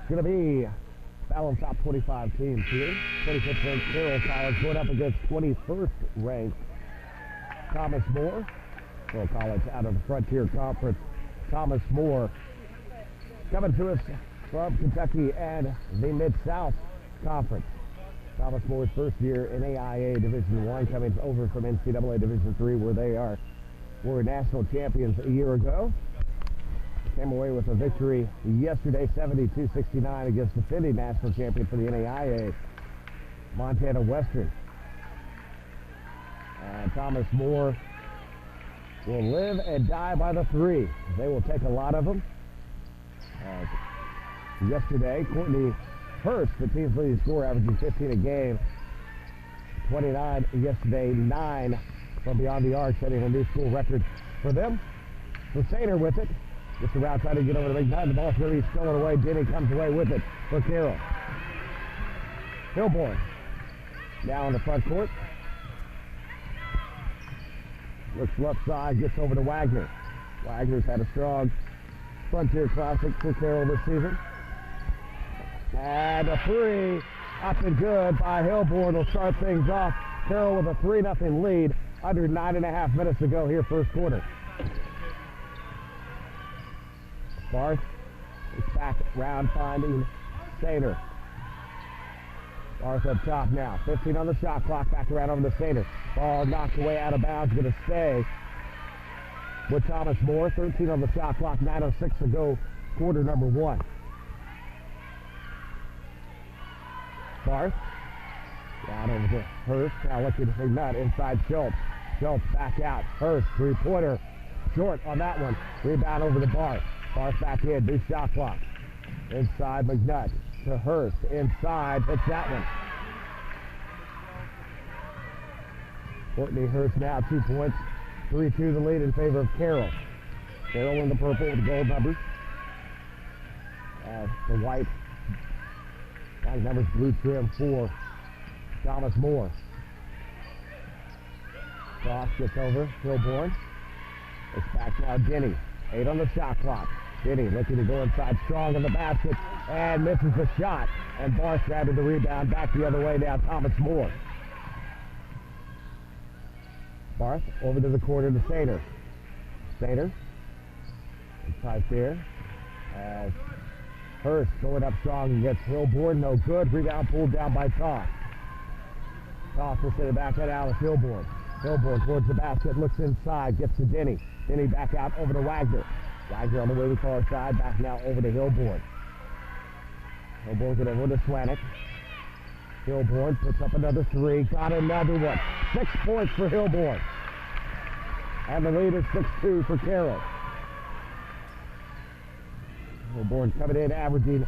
going to be balanced top 25 teams here. 25th ranked Carroll College going up against 21st ranked Thomas More. Carroll College out of the Frontier Conference. Thomas More coming to us from Kentucky and the Mid-South Conference. Thomas More's first year in AIA Division I, coming over from NCAA Division III, where they were national champions a year ago. Came away with a victory yesterday, 72-69, against defending national champion for the NAIA, Montana Western. And Thomas More will live and die by the three. They will take a lot of them. Yesterday, Courtney Hurst, the team's leading scorer, averaging 15 a game. 29 yesterday, 9 from beyond the arc, setting a new school record for them. So Sainer with it. Just around trying to get over the big nine. The ball's going to be stolen away. Denny comes away with it for Carroll. Hilborn now in the front court. Looks left side, gets over to Wagner. Wagner's had a strong Frontier Classic for Carroll this season. And a three, up and good by Hilborn will start things off. Carroll with a 3-0 lead under 9.5 minutes to go here first quarter. Barth is back round finding Sainer. Barth up top now. 15 on the shot clock. Back around over to Sainer. Ball knocked away out of bounds. Going to stay with Thomas More. 13 on the shot clock. 9:06 to go. Quarter number one. Barth down over to Hurst. Now looking for nut inside Schultz. Schultz back out. Hurst three-pointer. Short on that one. Rebound over to Barth. Barth back in, new shot clock. Inside McNutt to Hurst. Inside, hits that one. Courtney Hurst now 2 points. 3-2 the lead in favor of Carroll. Carroll in the purple with the gold numbers. The white numbers, blue trim for Thomas More. Cross gets over, Hilborn. It's back now, Denny. 8 on the shot clock. Denny looking to go inside strong in the basket and misses the shot. And Barth grabbing the rebound back the other way now, Thomas More. Barth over to the corner to Sainer. Sainer inside there as Hurst going up strong against Hilborn. No good. Rebound pulled down by Toss. Toss will send it back at Alice Hilborn. Hilborn towards the basket, looks inside, gets to Denny. Denny back out over to Wagner. Wagner on the way to the far side, back now over to Hilborn. Hilborn get over to Swanick. Hilborn puts up another three, got another one. 6 points for Hilborn. And the lead is 6-2 for Carroll. Hilborn coming in averaging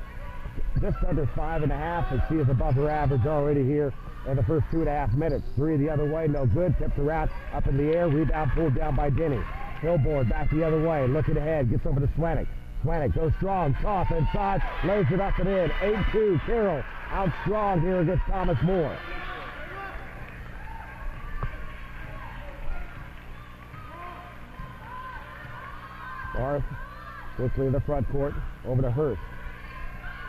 just under 5.5, and she is above her average already here in the first 2.5 minutes. Three the other way, no good. Tipped around, up in the air, rebound pulled down by Denny. Hilborn back the other way, looking ahead, gets over to Swanick. Swanick goes strong, toss inside, lays it up and in. 8-2, Carroll out strong here against Thomas More. Barth quickly in the front court, over to Hurst.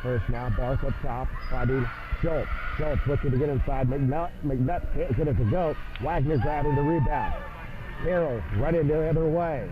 Hurst now, Barth up top, finding Schultz. Schultz looking to get inside. McNutt can't get it to go. Wagner grabbing the rebound. Carroll running the other way.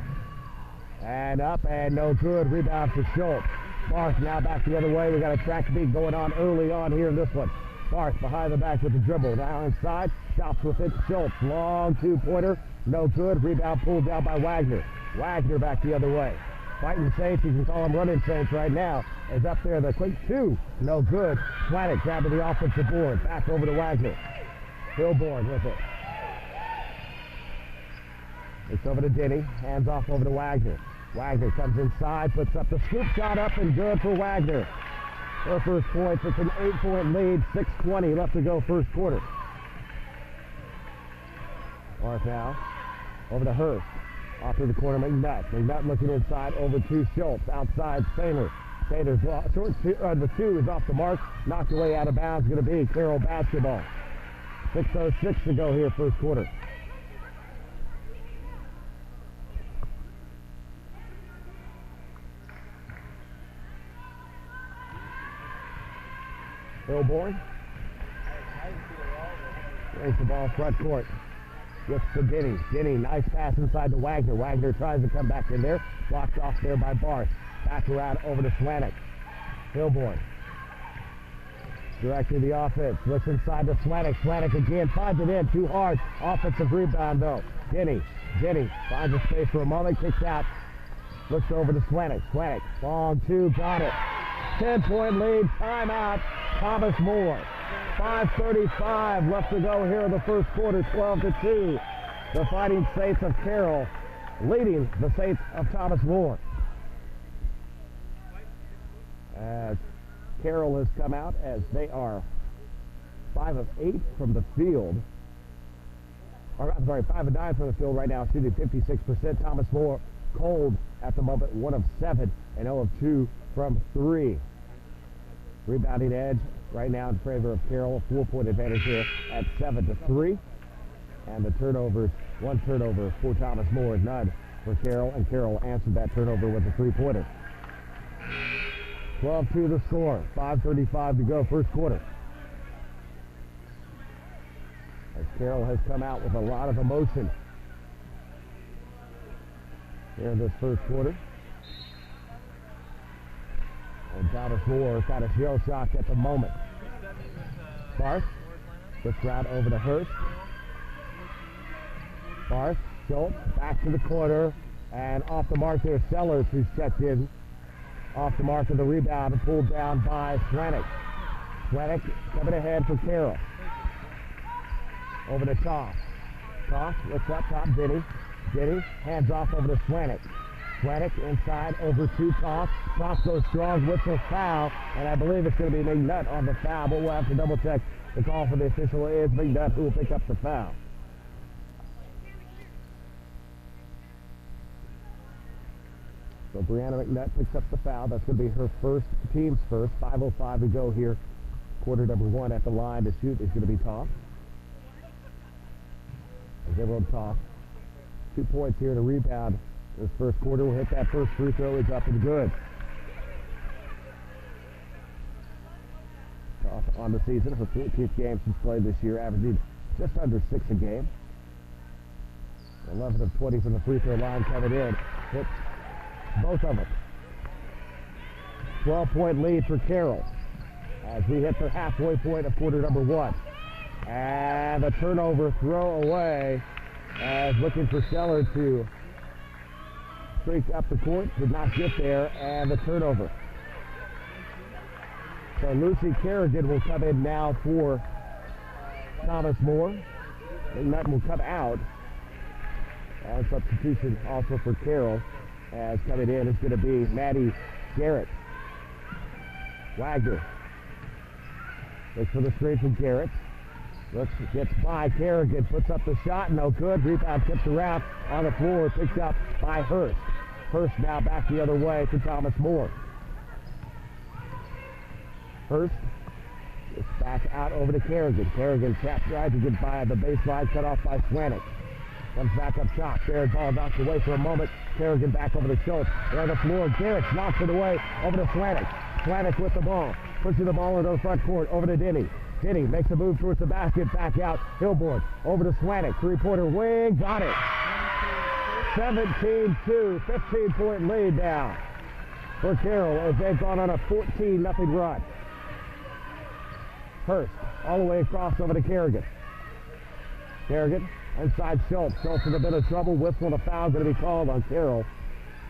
And up and no good. Rebound for Schultz. Barth now back the other way. We got a track beat going on early on here in this one. Barth behind the back with the dribble. Now inside. Stops with it. Schultz. Long two-pointer. No good. Rebound pulled down by Wagner. Wagner back the other way. Fighting Saints, you can call them running Saints right now, is up there. The quick two, no good. Swanick grabbing the offensive board. Back over to Wagner. Hilborn with it. It's over to Denny. Hands off over to Wagner. Wagner comes inside, puts up the scoop shot up and good for Wagner. Her first points. It's an 8-point lead. 6:20 left to go first quarter. Barth now over to Hurst. Off to the corner, McNutt. McNutt looking inside over to Schultz. Outside, Sainer. Sainer's short the two is off the mark. Knocked away out of bounds. Going to be Carroll basketball. 6:06 to go here first quarter. Hilborn brings the ball front court. Gets to Denny. Denny, nice pass inside to Wagner. Wagner tries to come back in there. Blocked off there by Barth. Back around over to Swanick. Hilborn directing the offense. Looks inside to Swanick. Swanick again finds it in. Too hard. Offensive rebound though. Denny finds a space for a moment. Kicks out. Looks over to Swanick. Swanick. Long two. Got it. 10-point lead. Timeout. Thomas More. 5:35 left to go here in the first quarter. 12-2. The Fighting Saints of Carroll leading the Saints of Thomas More. As Carroll has come out as they are 5 of 8 from the field. Or, I'm sorry, 5 of 9 from the field right now, shooting 56%. Thomas More cold at the moment, 1 of 7 and 0 of 2 from 3. Rebounding edge right now in favor of Carroll. A 4-point advantage here at 7-3. And the turnovers, 1 turnover for Thomas More, none for Carroll. And Carroll answered that turnover with a 3-pointer. 12-2 the score. 5:35 to go, first quarter. As Carroll has come out with a lot of emotion here in this first quarter. And Thomas More got a shell shock at the moment. Barth gets round over to Hurst. Barth, Schultz, back to the corner, and off the mark there, Sellers, who's checked in. Off the mark of the rebound and pulled down by Swanick. Swanick coming ahead for Carroll. Over to Toss. Toss looks up top, Denny. Denny hands off over to Swanick. Swanick inside over to Toss. Toss goes strong with the foul, and I believe it's going to be McNutt on the foul, but we'll have to double check. The call for the official is McNutt who will pick up the foul. So Brianna McNutt picks up the foul. That's going to be her first, team's first. 5:05 to go here. Quarter number 1 at the line to shoot is going to be Toss. As everyone Toss. 2 points here to rebound. This first quarter will hit that first free throw. Is up and good. Toss on the season. Her 14th game she's played this year, averaging just under 6 a game. 11 of 20 from the free throw line coming in. Hits both of them. 12-point lead for Carroll as we hit the halfway point of quarter number 1. And the turnover throw away as looking for Seller to streak up the court. Did not get there, and the turnover. So Lucy Kerrigan will come in now for Thomas More. McNutt will come out. And substitution also for Carroll. As coming in is going to be Maddie Garrett. Wagner looks for the screen from Garrett. Gets by Kerrigan, puts up the shot, no good. Rebound tipped around on the floor, picked up by Hurst. Hurst now back the other way to Thomas More. Hurst is back out over to Kerrigan. Kerrigan tries to get by the baseline, cut off by Swanick. Comes back up top. Garrett ball knocked away for a moment. Kerrigan back over to Schultz. They're on the floor. Garrett knocks it away over to Swanick. Swanick with the ball. Pushing the ball into the front court. Over to Denny. Denny makes a move towards the basket. Back out. Hilborn. Over to Swanick. 3-pointer wing. Got it. 17-2. 15-point lead now for Carroll as they've gone on a 14-0 run. Hurst all the way across over to Kerrigan. Kerrigan. Inside Schultz. Schultz in a bit of trouble. Whistle and a foul going to be called on Carroll.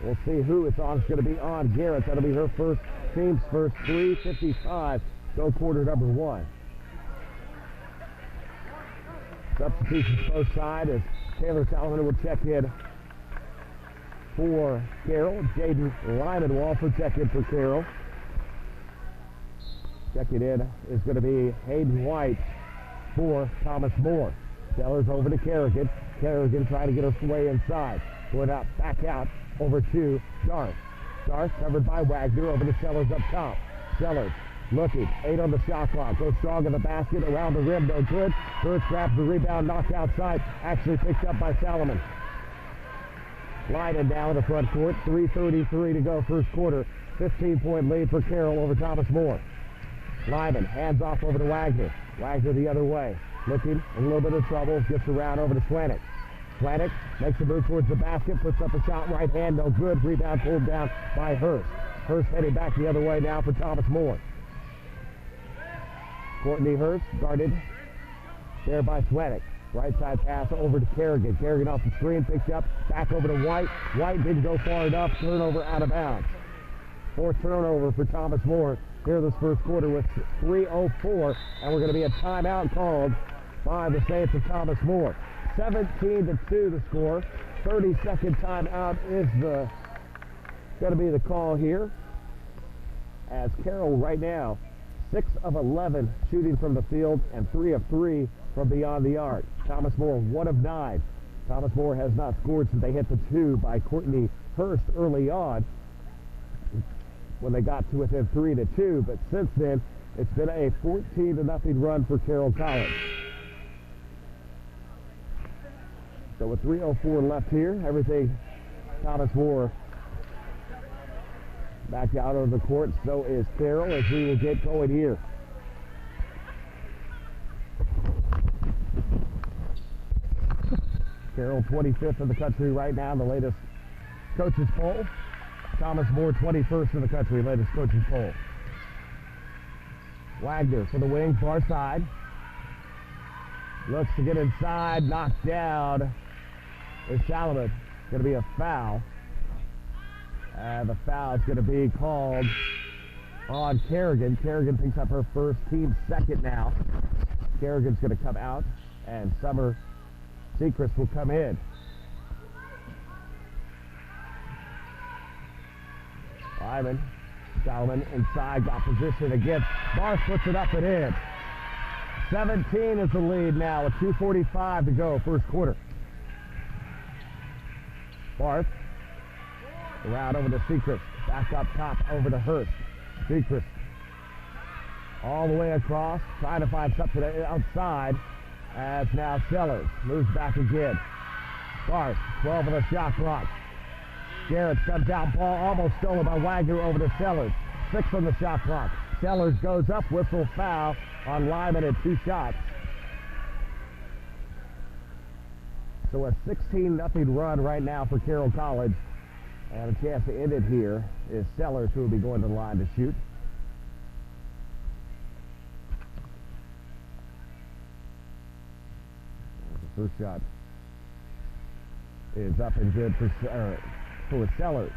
We'll see who it's on. It's going to be on Garrett. That'll be her first, team's first. 3:55. Go quarter number 1. Substitutions both sides as Taylor Salomon will check in for Carroll. Jaden Lyman will also check in for Carroll. Checking in is going to be Hayden White for Thomas More. Sellers over to Kerrigan. Kerrigan trying to get her way inside. Going up, back out, over to Darth. Darth covered by Wagner, over to Sellers up top. Sellers looking, 8 on the shot clock. Goes strong in the basket, around the rim, no good. Hurst grabs the rebound, knocked outside. Actually picked up by Salomon. Lyman down in the front court. 3:33 to go first quarter. 15-point lead for Carroll over Thomas More. Lyman hands off over to Wagner. Wagner the other way. Looking in a little bit of trouble. Gets around over to Swanick. Swanick makes a move towards the basket. Puts up a shot right hand. No good. Rebound pulled down by Hurst. Hurst heading back the other way now for Thomas More. Courtney Hurst guarded there by Swanick. Right side pass over to Kerrigan. Kerrigan off the screen, picked up, back over to White. White didn't go far enough, turnover out of bounds. Fourth turnover for Thomas More here this first quarter with 3:04, and we're going to be a timeout called by the Saints of Thomas More. 17-2 the score. 30-second timeout is going to be the call here, as Carroll right now 6 of 11 shooting from the field and 3 of 3 from beyond the arc. Thomas More 1 of 9. Thomas More has not scored since they hit the 2 by Courtney Hurst early on when they got to within 3-2, but since then it's been a 14-0 run for Carroll College. So with 3:04 left here, everything Thomas More back out of the court. So is Carroll, as we will get going here. Carroll 25th in the country right now in the latest coaches poll. Thomas More 21st in the country, latest coaches poll. Wagner for the wing, far side. Looks to get inside, knocked down. Is Salomon. Going to be a foul. And the foul is going to be called on Kerrigan. Kerrigan picks up her first, team second now. Kerrigan's going to come out, and Summer Secrets will come in. Lyman, Salomon inside, got position against. Barth puts it up and in. 17 is the lead now with 2:45 to go, first quarter. Barth around over to Secrets. Back up top over to Hurst. Secrets all the way across, trying to find something outside, as now Sellers moves back again. Barth, 12 on the shot clock. Garrett comes out, ball almost stolen by Wagner over to Sellers. 6 on the shot clock. Sellers goes up, whistle foul on Lyman at 2 shots. So a 16-0 run right now for Carroll College. And a chance to end it here is Sellers, who will be going to the line to shoot. The first shot is up and good for Sellers.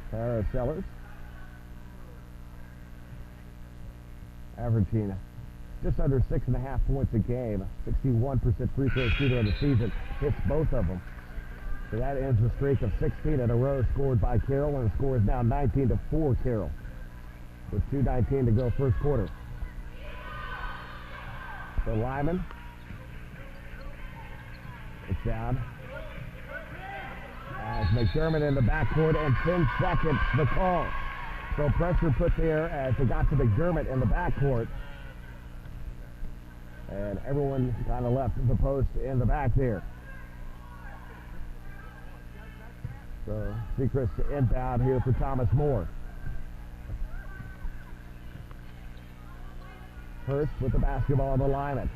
Sarah Sellers, averaging just under 6.5 points a game. 61% free throw shooter of the season. Hits both of them. So that ends the streak of 16 in a row scored by Carroll, and the score is now 19-4 Carroll, with 2:19 to go first quarter. So Lyman, it's down. As McDermott in the backcourt, and 10 seconds the call. So pressure put there as they got to McDermott in the backcourt. And everyone kind of left the post in the back there. So Secrets to inbound here for Thomas More. Hurst with the basketball on the Lyman.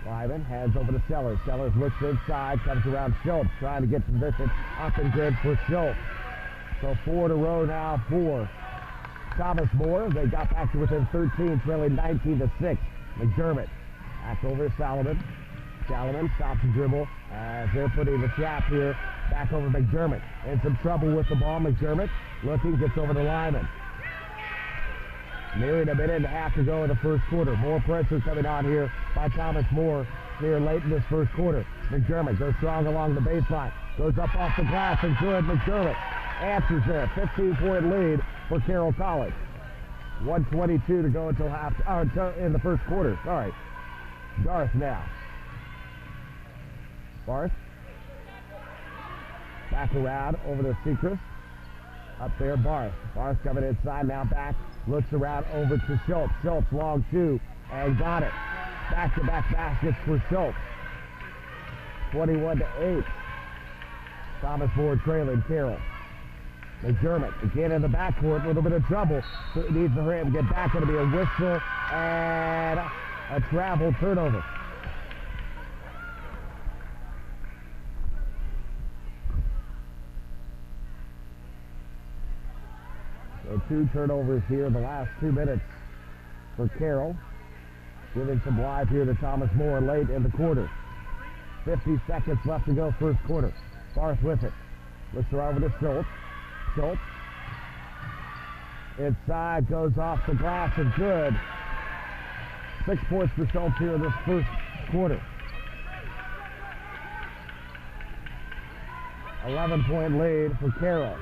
Lyman hands over to Sellers. Sellers looks inside, comes around Schultz, trying to get position up and good for Schultz. So 4 in a row now for Thomas More. They got back to within 13, trailing 19-6. McDermott back over to Salomon. Salomon stops the dribble as they're putting the trap here. Back over McDermott. In some trouble with the ball. McDermott looking, gets over to Lyman. Nearing a minute and a half to go in the first quarter. More pressure coming on here by Thomas More here late in this first quarter. McDermott goes strong along the baseline. Goes up off the glass and good. McDermott answers there. 15-point lead for Carroll College. 1:22 to go until in the first quarter. Sorry. Garth now. Barth. Back around over to Secrets. Up there, Barth. Barth coming inside, now back. Looks around over to Schultz. Schultz, long 2, and got it. Back-to-back baskets for Schultz. 21-8. Thomas More trailing Carroll. McDermott again in the backcourt, a little bit of trouble. So it needs to hurry up and get back. Going to be a whistle and a travel turnover. So 2 turnovers here in the last 2 minutes for Carroll. Giving some life here to Thomas More late in the quarter. 50 seconds left to go first quarter. Barth with it. Looks around with Schultz. Schultz. Inside, goes off the glass and good. 6 points for Schultz here in this first quarter. 11-point lead for Carroll.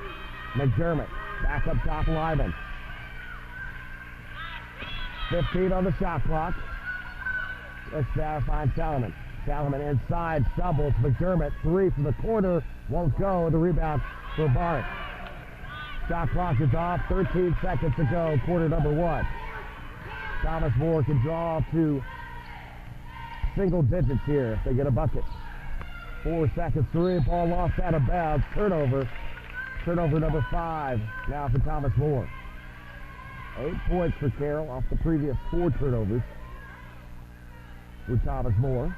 McDermott back up top, Lyman. 15 on the shot clock. Let's find Salomon. Salomon inside, doubles. McDermott, 3 from the corner, won't go. The rebound for Barth. Shot clock is off, 13 seconds to go, quarter number 1. Thomas More can draw to single digits here if they get a bucket. 4 seconds, 3, ball lost out of bounds, turnover. Turnover number 5 now for Thomas More. 8 points for Carroll off the previous 4 turnovers for Thomas More.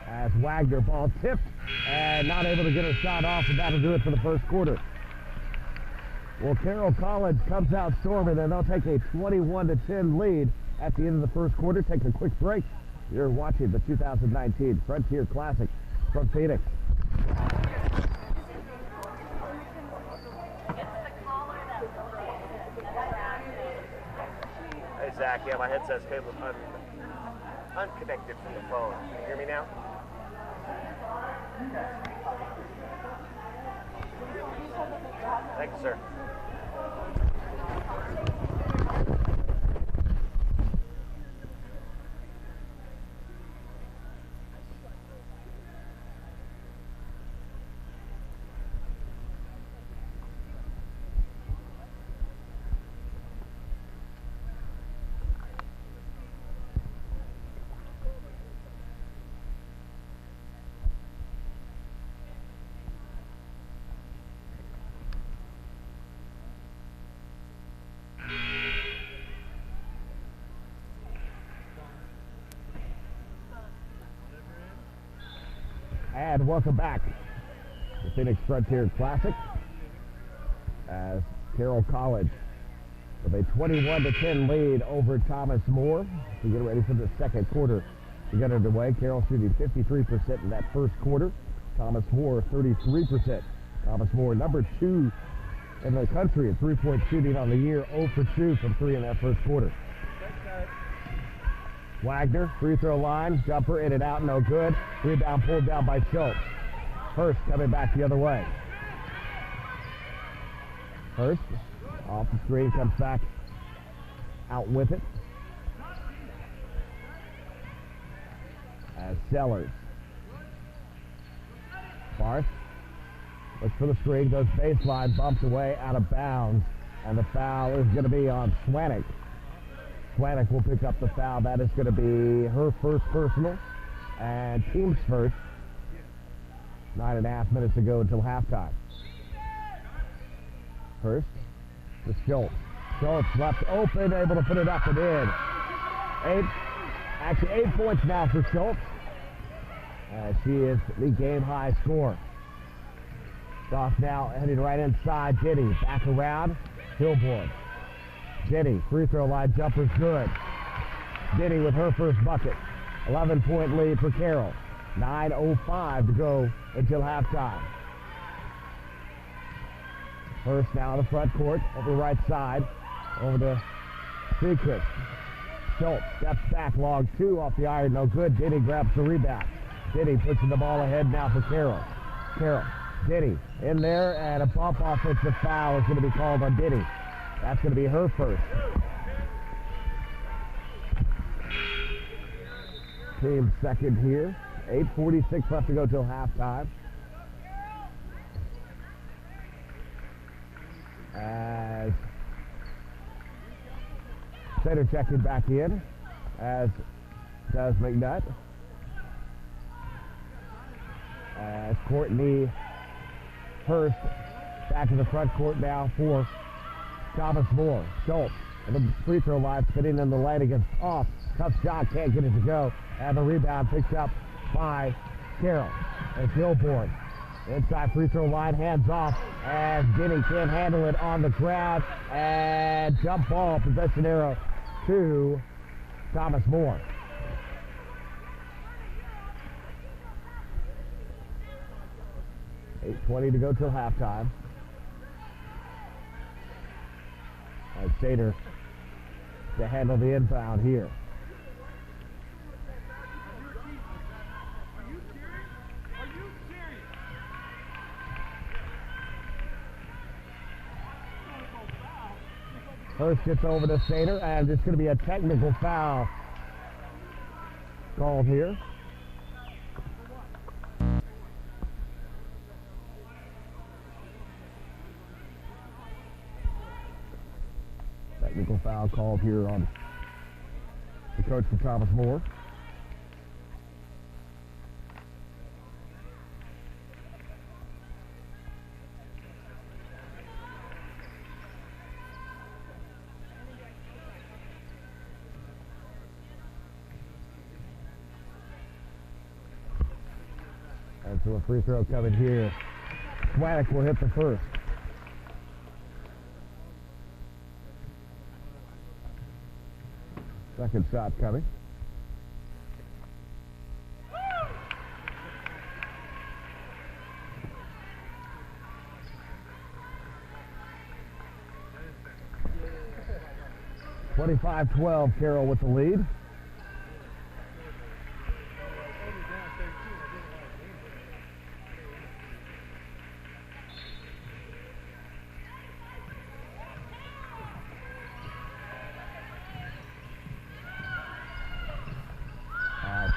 As Wagner ball tipped and not able to get a shot off, and that'll do it for the first quarter. Well, Carroll College comes out storming, and they'll take a 21-10 lead at the end of the first quarter. Take a quick break. You're watching the 2019 Frontier Classic from Phoenix. Hey, Zach, yeah, my headset's cable unconnected from the phone. Can you hear me now? Thank you, sir. And welcome back to the Phoenix Frontier Classic as Carroll College with a 21-10 lead over Thomas More. We get ready for the second quarter to get underway. Carroll shooting 53% in that first quarter. Thomas More 33%. Thomas More number 2 in the country in three-point shooting on the year, 0 for 2 from 3 in that first quarter. Wagner, free throw line, jumper in and out, no good. Rebound pulled down by Schultz. Hurst coming back the other way. Hurst off the screen, comes back out with it. As Sellers. Barth looks for the screen, goes baseline, bumps away out of bounds, and the foul is going to be on Swanek. Swanek will pick up the foul. That is going to be her first personal and team's first. 9.5 minutes to go until halftime. Hurst to Schultz. Schultz left open, able to put it up and in. 8 points now for Schultz. She is the game high scorer. Goff now heading right inside. Jenny back around. Hillborn. Jenny, free throw line jumper's good. Jenny with her first bucket. 11-point lead for Carroll. 9:05 to go until halftime. First now on the front court, over the right side, over to Seacrest. Schultz steps back, log 2 off the iron, no good. Denny grabs the rebound. Denny pushing the ball ahead now for Carroll. Denny in there, and a bump offensive foul is going to be called on Denny. That's going to be her first. Team second here. 8:46 left to go till halftime. As center checking back in, as does McNutt. As Courtney Hurst Back to the front court now for Thomas Moore. Schultz at the free throw line, spinning in the lane against Off. Tough shot, can't get it to go. And the rebound picked up by Carroll. And Kilborn inside free throw line, hands off as Denny can't handle it on the grab. And jump ball, possession arrow to Thomas Moore. .8:20 to go till halftime. As Sater to handle the inbound here. Hurst gets over to Sater, and it's going to be a technical foul called here. Technical foul called here on the coach for Thomas Moore. And so a free throw coming here. Swaddick will hit the first. Second shot coming. (25-12) Carroll with the lead.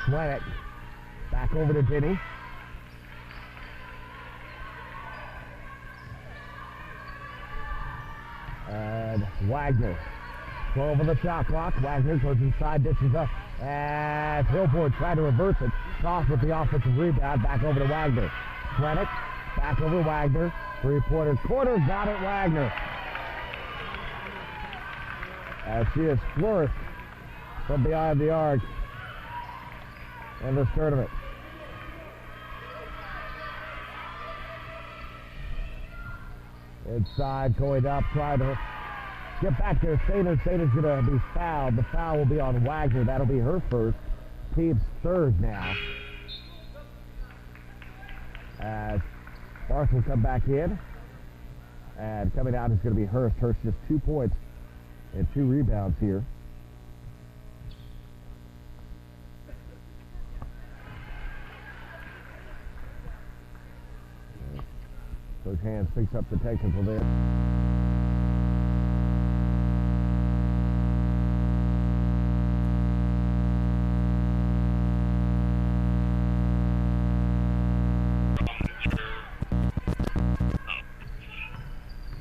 Swaddick back over to Denny. And Wagner. 12 on the shot clock. Wagner goes inside, dishes up. And Hillboard trying to reverse it. Toss with the offensive rebound. Back over to Wagner. Swaddick back over Wagner. Three-pointer corner. Got it, Wagner. As she has flourished from behind the arc in this tournament. Inside, going up, trying to get back there. Sater's going to be fouled. The foul will be on Wagner. That'll be her first. Team's third now. As Barth will come back in. And coming out is going to be Hurst. Hurst just 2 points and 2 rebounds here. Coach Hands picks up the technical there.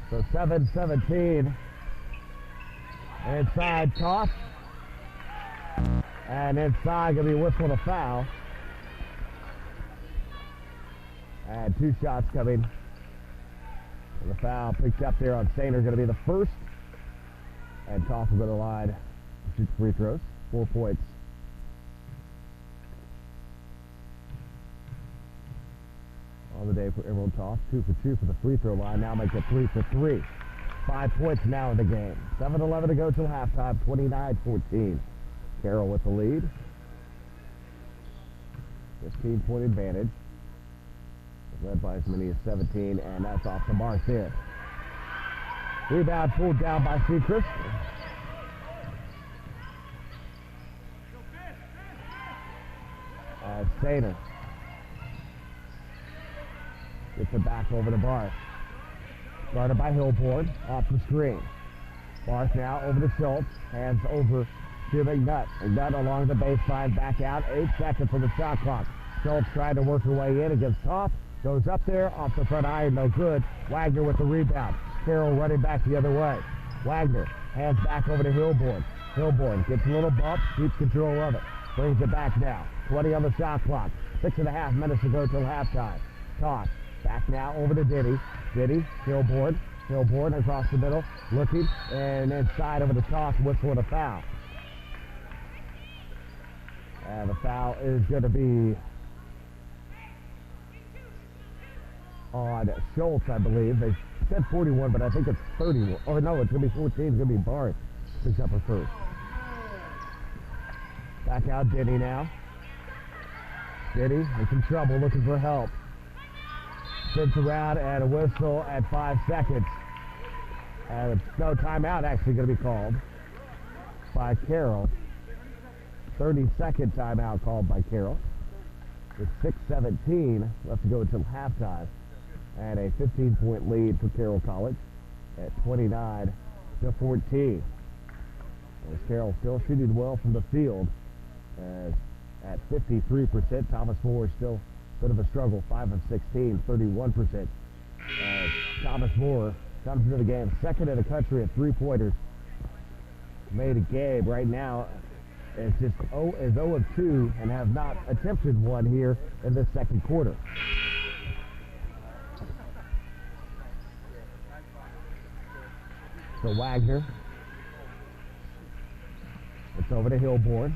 So 7-17. Inside toss. And inside going to be whistling a foul. And 2 shots coming. And the foul picked up there on Sater, going to be the first. And Toss will go to the line to shoot free throws. 4 points. On the day for Emerald Toss. 2 for 2 for the free throw line. Now makes it 3 for 3. 5 points now in the game. 7-11 to go till halftime. 29-14. Carroll with the lead. 15-point advantage. Led by as many as 17, and that's off the mark there. Rebound pulled down by Sechrist. As Sater gets it back over to Barth. Started by Hillborn, off the screen. Barth now over to Schultz, hands over to McNutt. McNutt along the baseline, back out, 8 seconds for the shot clock. Schultz trying to work her way in against Toth. Goes up there, off the front iron, no good. Wagner with the rebound. Carroll running back the other way. Wagner hands back over to Hillborn. Hillborn gets a little bump, keeps control of it. Brings it back now. 20 on the shot clock. 6.5 minutes to go till halftime. Toss Back now over to Diddy. Diddy, Hillborn. Hillborn across the middle, looking, and inside over the toss, whistle and a foul. And the foul is going to be on Schultz, I believe. They said 41, but I think it's 31. Oh, no, it's going to be 14. It's going to be Barth. Picks up her first. Back out Diddy now. Diddy in some trouble, looking for help. Spins around and a whistle at 5 seconds. And no timeout actually going to be called by Carroll. 30-second timeout called by Carroll. With 6:17 left to go until halftime. And a 15-point lead for Carroll College at 29-14. As Carroll still shooting well from the field at 53%. Thomas Moore is still a bit of a struggle, 5 of 16, 31%. Thomas Moore comes into the game second in the country at three-pointers. Made a game right now. Is 0 of 2 and have not attempted one here in this second quarter. So Wagner. It's over to Hillborn.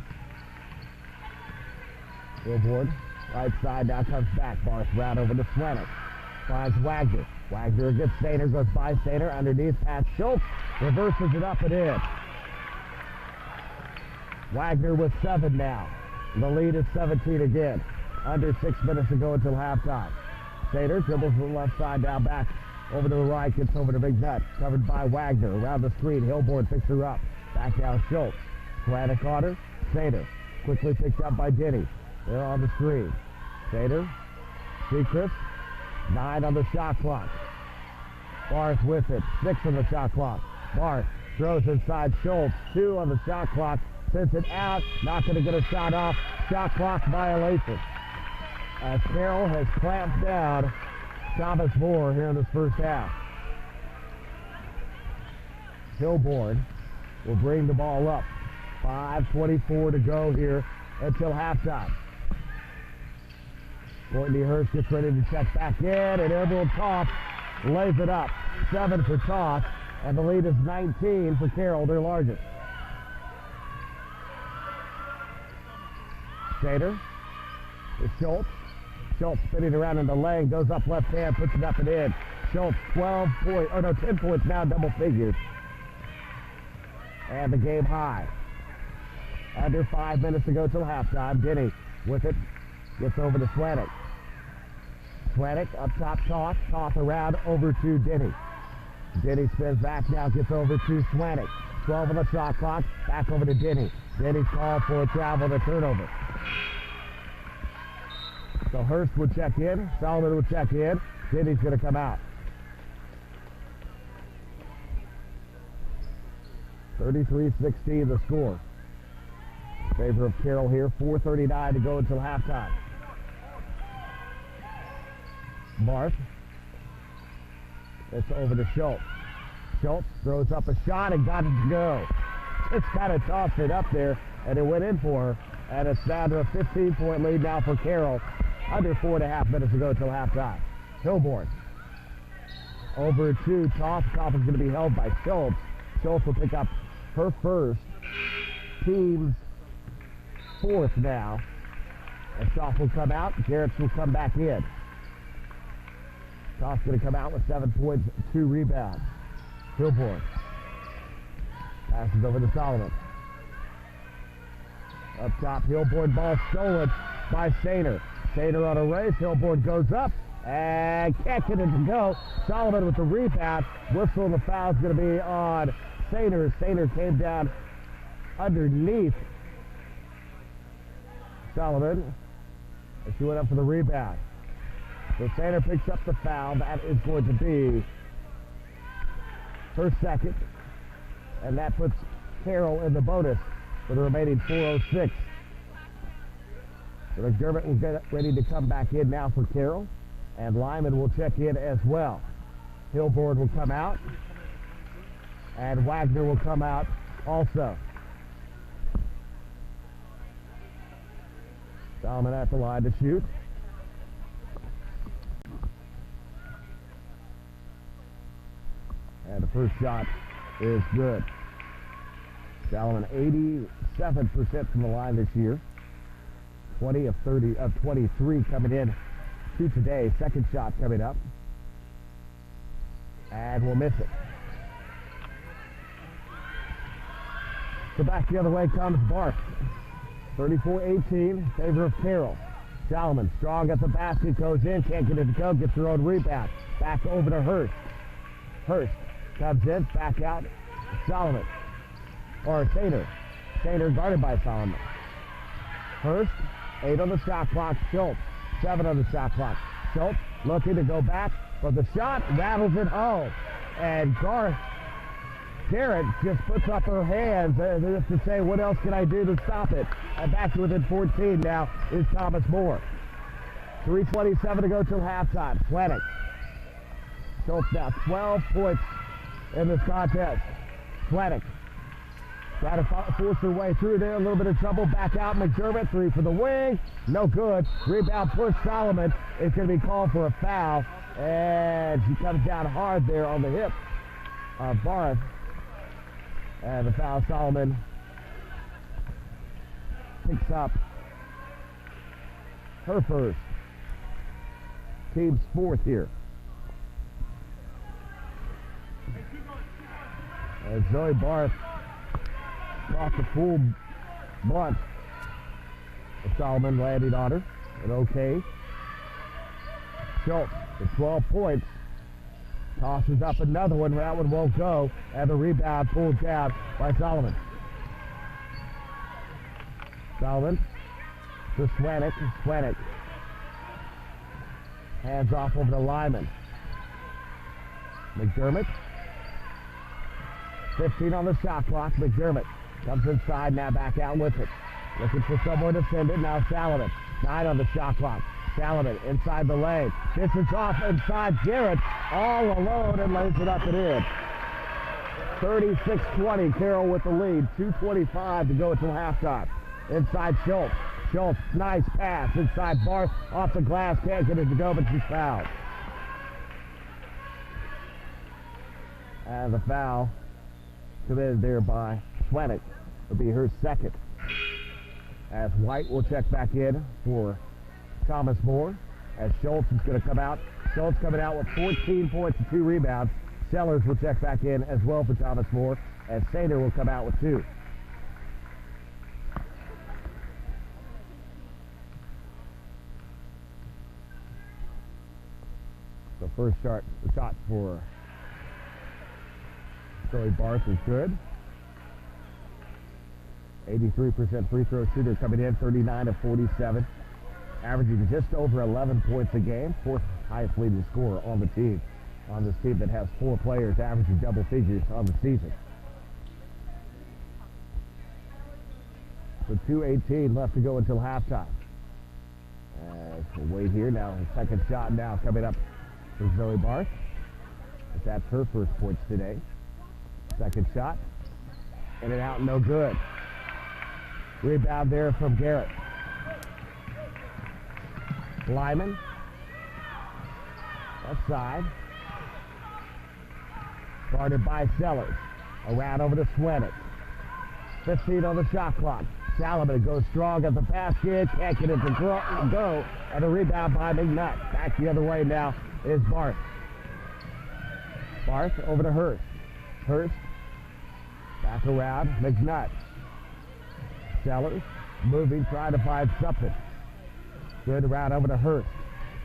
Hillborn, right side, now comes back. Barth round over to Swanick. Finds Wagner. Wagner against Stater, goes by Stater, underneath, past Schultz, reverses it up and in. Wagner with 7 now. The lead is 17 again. Under 6 minutes to go until halftime. Stater dribbles to the left side, now back over to the right, gets over to Big Nut. Covered by Wagner. Around the screen, Hillborn picks her up. Back down Schultz. Swanick on her. Stater quickly picked up by Denny. They're on the screen. Stater. Sechrist. 9 on the shot clock. Barth with it. 6 on the shot clock. Barth throws inside Schultz. 2 on the shot clock. Sends it out. Not going to get a shot off. Shot clock violation. As Carroll has clamped down Thomas Moore here in this first half. Hillborn will bring the ball up. 5:24 to go here until halftime. Courtney Hurst gets ready to check back in, and Airborne Toth lays it up. 7 for Toth, and the lead is 19 for Carroll, their largest. Stater is Schultz. Schultz spinning around in the lane, goes up left hand, puts it up and in. Schultz 10 points now, double figures. And the game high. Under 5 minutes to go till halftime. Denny with it, gets over to Swanick. Swanick up top, Toth. Toth around over to Denny. Denny spins back now, gets over to Swanick. 12 on the shot clock, back over to Denny. Denny's called for a travel and a turnover. So Hurst would check in, Solomon would check in. Denny's going to come out. 33-16 the score. In favor of Carroll here. 4:39 to go until halftime. Barth. It's over to Schultz. Schultz throws up a shot and got it to go. Just kind of tossed it up there, and it went in for her. And it's down to a 15-point lead now for Carroll. Under 4.5 minutes to go until halftime. Hillborn. Over to Toth. Toth is going to be held by Schultz. Schultz will pick up her first. Team's 4th now. And Toth will come out. Garrett's will come back in. Toth's going to come out with 7 points, 2 rebounds. Hillborn. Passes over to Solomon. Up top, Hillborn, ball stolen by Sainer. Sainer on a race. Hillborn goes up and can't get it to go. Solomon with the rebound. Whistle, and the foul is going to be on Sainer. Sainer came down underneath Solomon. And she went up for the rebound. So Sainer picks up the foul. That is going to be her second. And that puts Carroll in the bonus for the remaining 4:06. So McDermott will get ready to come back in now for Carroll. And Lyman will check in as well. Hillborn will come out. And Wagner will come out also. Solomon at the line to shoot. First shot is good. Salomon 87% from the line this year. 20 of 23 coming in to today. Second shot coming up. And we'll miss it. So back the other way comes Barth. 34-18, favor of Carroll. Salomon, strong at the basket, goes in, can't get it to go, gets her own rebound. Back over to Hurst. Hurst comes in, back out, Solomon. Or Sater. Sater guarded by Solomon. Hurst, 8 on the shot clock. Schultz, 7 on the shot clock. Schultz looking to go back, but the shot rattles it home. And Garrett just puts up her hands just to say, what else can I do to stop it? And back to within 14 now is Thomas Moore. 3:27 to go till halftime. Flanick. Schultz now 12 points in this contest. Flanick try to force her way through there. A little bit of trouble. Back out. McDermott. 3 for the wing. No good. Rebound push. Solomon is going to be called for a foul. And she comes down hard there on the hip of Barth. And the foul, Solomon picks up her first. Team's fourth here. As Zoe Barth caught the full bunt of Solomon landing on her. And okay. Schultz with 12 points. Tosses up another one. That one won't go. And the rebound pulled down by Solomon. Solomon to Swanick. Swanick hands off over to Lyman. McDermott. 15 on the shot clock. McDermott comes inside, now back out with it. Looking for somewhere to send it. Now Salomon. 9 on the shot clock. Salomon inside the lane. This is off inside. Garrett all alone and lays it up and in. 36-20. Carroll with the lead. 2:25 to go until halftime. Inside Schultz. Schultz, nice pass. Inside Barth. Off the glass. Can't get it to go, but she's fouled. And the foul committed there by Swanick will be her second. As White will check back in for Thomas Moore, as Schultz is going to come out. Schultz coming out with 14 points and 2 rebounds. Sellers will check back in as well for Thomas Moore, as Sater will come out with 2. So first shot for Zoe Barth is good. 83% free throw shooter coming in, 39 of 47. Averaging just over 11 points a game, 4th highest leading scorer on the team. On this team that has 4 players averaging double figures on the season. So 2:18 left to go until halftime. We'll wait here now. The second shot now coming up for Zoe Barth. That's her first points today. Second shot. In and out, no good. Rebound there from Garrett. Lyman. Left side. Guarded by Sellers. Around over to Swanick. 15 on the shot clock. Salomon goes strong at the basket. Can't get it to go. And a rebound by McNutt. Back the other way now is Barth. Barth over to Hurst. Hurst. Back around. McNutt. Sellers moving, trying to find something. Good around over to Hurst.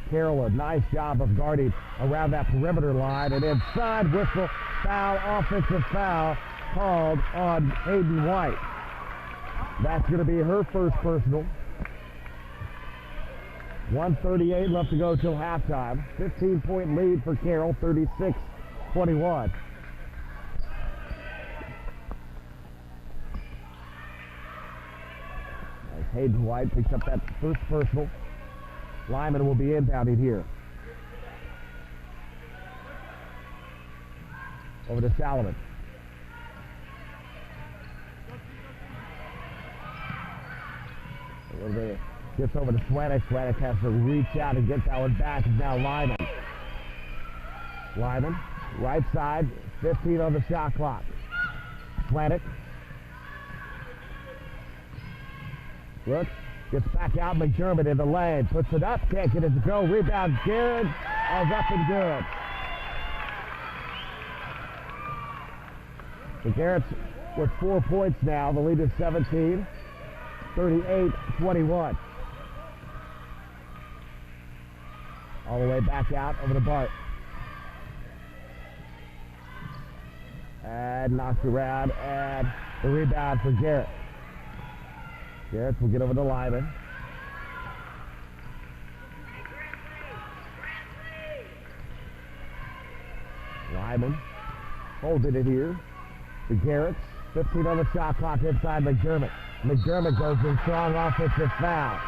Carroll, a nice job of guarding around that perimeter line. And inside, whistle, foul, offensive foul called on Hayden White. That's going to be her first personal. 1:38 left to go till halftime. 15-point lead for Carroll, 36-21. As Hayden White picks up that first personal. Lyman will be inbounding here. Over to Salomon. A little bit. Gets over to Swanick. Swanick has to reach out and get that one back. And now Lyman. Lyman Right side, 15 on the shot clock. Atlantic. Looks, gets back out. McDermott in the lane. Puts it up. Can't get it to go. Rebound. Garrett. All's up and good. The Garrett's with 4 points now. The lead is 17. 38-21. All the way back out over to Bart. And knocked around. And the rebound for Garrett. Garrett will get over to Lyman. Lyman holding it here. The Garretts, 15 on the shot clock inside McDermott. McDermott goes in strong offensive foul.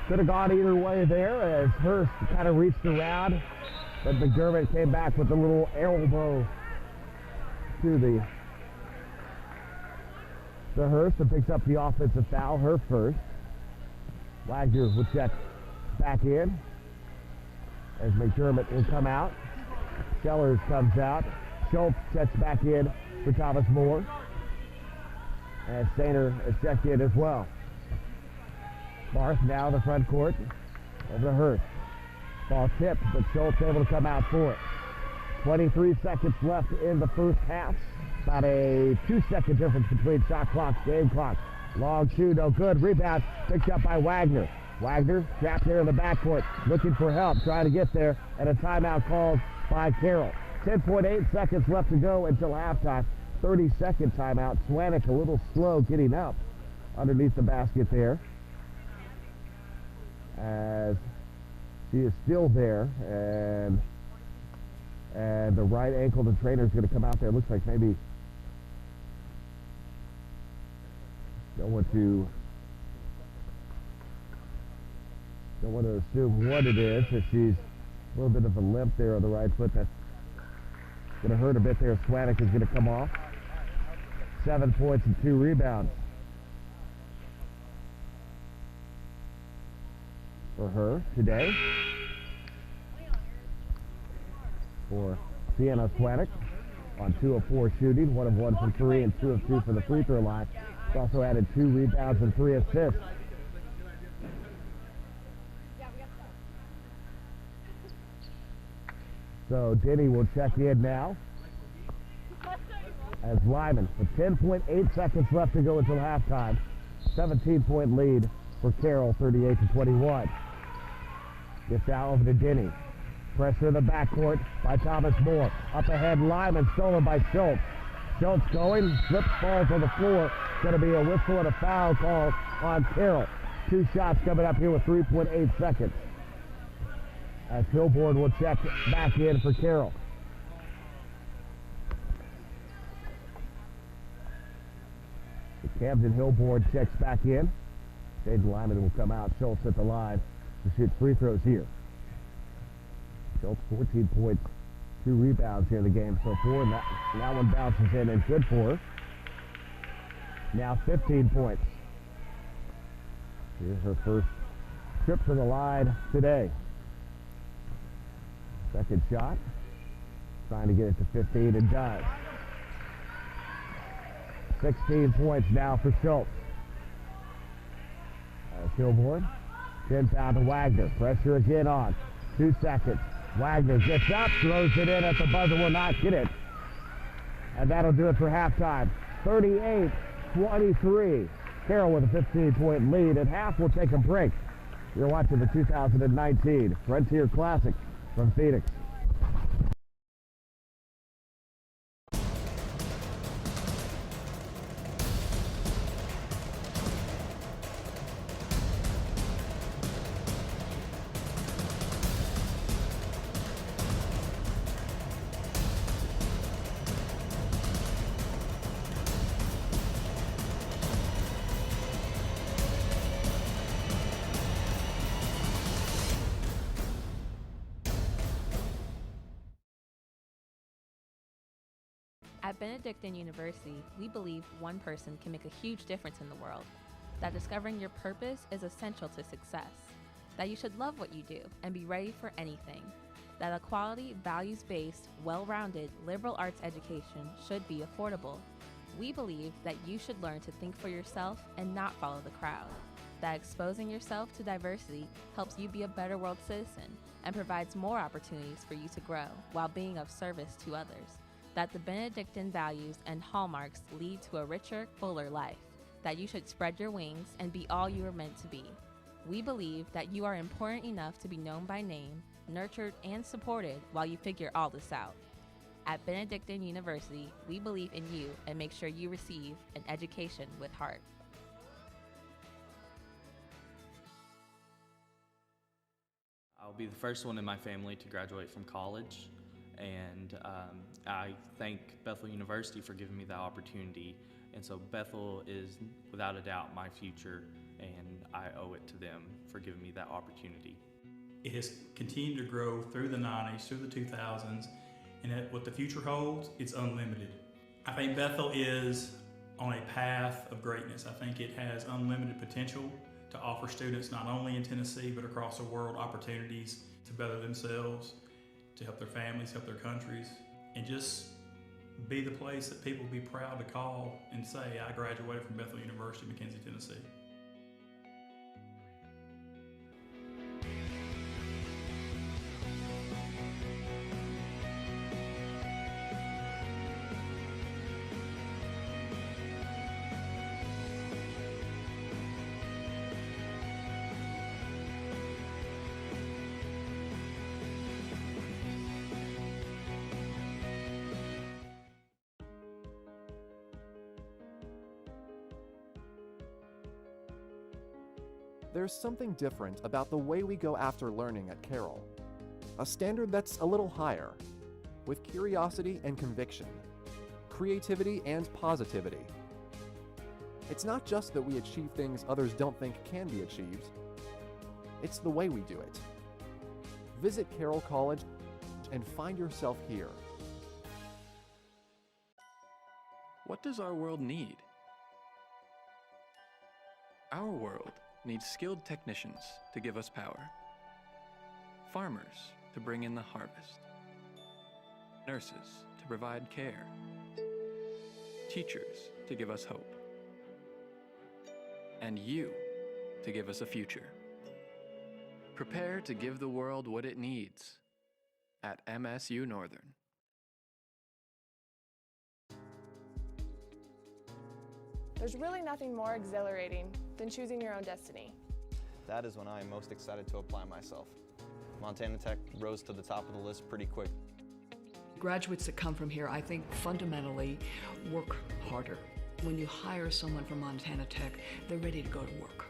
Could have gone either way there as Hurst kind of reached around, but McDermott came back with a little elbow to the Hurst and picks up the offensive foul, her first. Wagner will check back in as McDermott will come out. Sellers comes out. Schultz checks back in for Thomas Moore. And Stainer is checked in as well. Barth now in the front court over to Hurst. Ball tipped, but Schultz able to come out for it. 23 seconds left in the first half. About a 2-second difference between shot clock, game clock. Long two, no good. Rebound picked up by Wagner. Wagner trapped there in the backcourt, looking for help, trying to get there, and a timeout called by Carroll. 10.8 seconds left to go until halftime. 30-second timeout. Swanick a little slow getting up underneath the basket there, as she is still there, and the right ankle, the trainer is going to come out there. Looks like maybe don't want to assume what it is. If she's a little bit of a limp there on the right foot, that's going to hurt a bit there. Swanick is going to come off. 7 points and 2 rebounds for her today. For Sienna Swanick on 2 of 4 shooting, 1 of 1 from 3 and 2 of 2 from the free throw line. She's also added 2 rebounds and 3 assists. So Denny will check in now as Lyman with 10.8 seconds left to go until halftime. 17-point lead for Carroll, 38-21. Gets out over to Denny. Pressure in the backcourt by Thomas Moore. Up ahead, Lyman, stolen by Schultz. Schultz going, slips, falls on the floor. Going to be a whistle and a foul call on Carroll. 2 shots coming up here with 3.8 seconds. As Hilborn will check back in for Carroll. Camden Hilborn checks back in. Jaden Lyman will come out. Schultz at the line to shoot free throws here. Schultz 14 points, 2 rebounds here in the game so far. And that one bounces in and good for her. Now 15 points. Here's her first trip to the line today. Second shot. Trying to get it to 15 and does. 16 points now for Schultz. Hilborn. 10 foul to Wagner. Pressure again on. 2 seconds. Wagner gets up, throws it in at the buzzer, will not get it. And that'll do it for halftime. 38-23. Carroll with a 15-point lead. At half, we'll take a break. You're watching the 2019 Frontier Classic from Phoenix. At Benedictine University, we believe one person can make a huge difference in the world, that discovering your purpose is essential to success, that you should love what you do and be ready for anything. that a quality, values-based, well-rounded liberal arts education should be affordable. We believe that you should learn to think for yourself and not follow the crowd, that exposing yourself to diversity helps you be a better world citizen and provides more opportunities for you to grow while being of service to others, that the Benedictine values and hallmarks lead to a richer, fuller life, that you should spread your wings and be all you are meant to be. We believe that you are important enough to be known by name, nurtured, and supported while you figure all this out. At Benedictine University, we believe in you and make sure you receive an education with heart. I'll be the first one in my family to graduate from college, and I thank Bethel University for giving me that opportunity. And so Bethel is without a doubt my future, and I owe it to them for giving me that opportunity. It has continued to grow through the 90s, through the 2000s, and what the future holds, it's unlimited. I think Bethel is on a path of greatness. I think it has unlimited potential to offer students not only in Tennessee but across the world opportunities to better themselves, to help their families, help their countries, and just be the place that people will be proud to call and say, I graduated from Bethel University, McKenzie, Tennessee. There's something different about the way we go after learning at Carroll. A standard that's a little higher, with curiosity and conviction, creativity and positivity. It's not just that we achieve things others don't think can be achieved, it's the way we do it. Visit Carroll College and find yourself here. What does our world need? Our world needs skilled technicians to give us power, farmers to bring in the harvest, nurses to provide care, teachers to give us hope, and you to give us a future. Prepare to give the world what it needs at MSU Northern. There's really nothing more exhilarating than choosing your own destiny. That is when I am most excited to apply myself. Montana Tech rose to the top of the list pretty quick. Graduates that come from here, I think, fundamentally work harder. When you hire someone from Montana Tech, they're ready to go to work.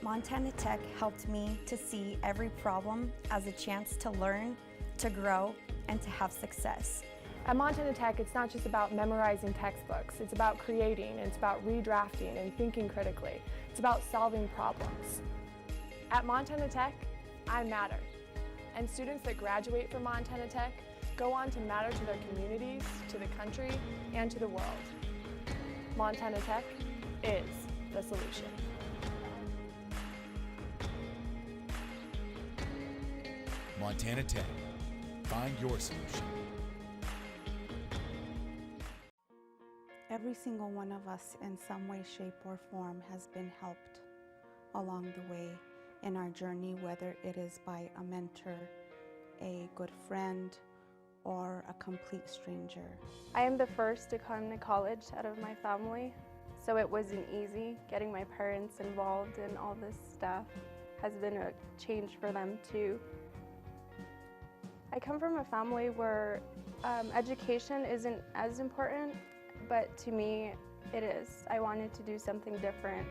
Montana Tech helped me to see every problem as a chance to learn, to grow, and to have success. At Montana Tech, it's not just about memorizing textbooks. It's about creating, and it's about redrafting and thinking critically. It's about solving problems. At Montana Tech, I matter. And students that graduate from Montana Tech go on to matter to their communities, to the country, and to the world. Montana Tech is the solution. Montana Tech. Find your solution. Every single one of us in some way, shape, or form has been helped along the way in our journey, whether it is by a mentor, a good friend, or a complete stranger. I am the first to come to college out of my family, so it wasn't easy. Getting my parents involved in all this stuff has been a change for them too. I come from a family where education isn't as important, but to me, it is. I wanted to do something different.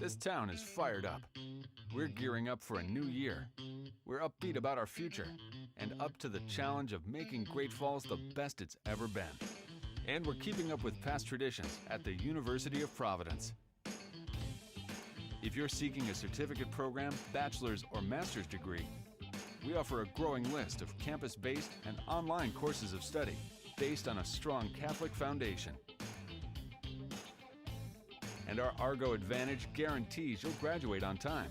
This town is fired up. We're gearing up for a new year. We're upbeat about our future and up to the challenge of making Great Falls the best it's ever been. And we're keeping up with past traditions at the University of Providence. If you're seeking a certificate program, bachelor's, or master's degree, we offer a growing list of campus-based and online courses of study based on a strong Catholic foundation. And our Argo Advantage guarantees you'll graduate on time.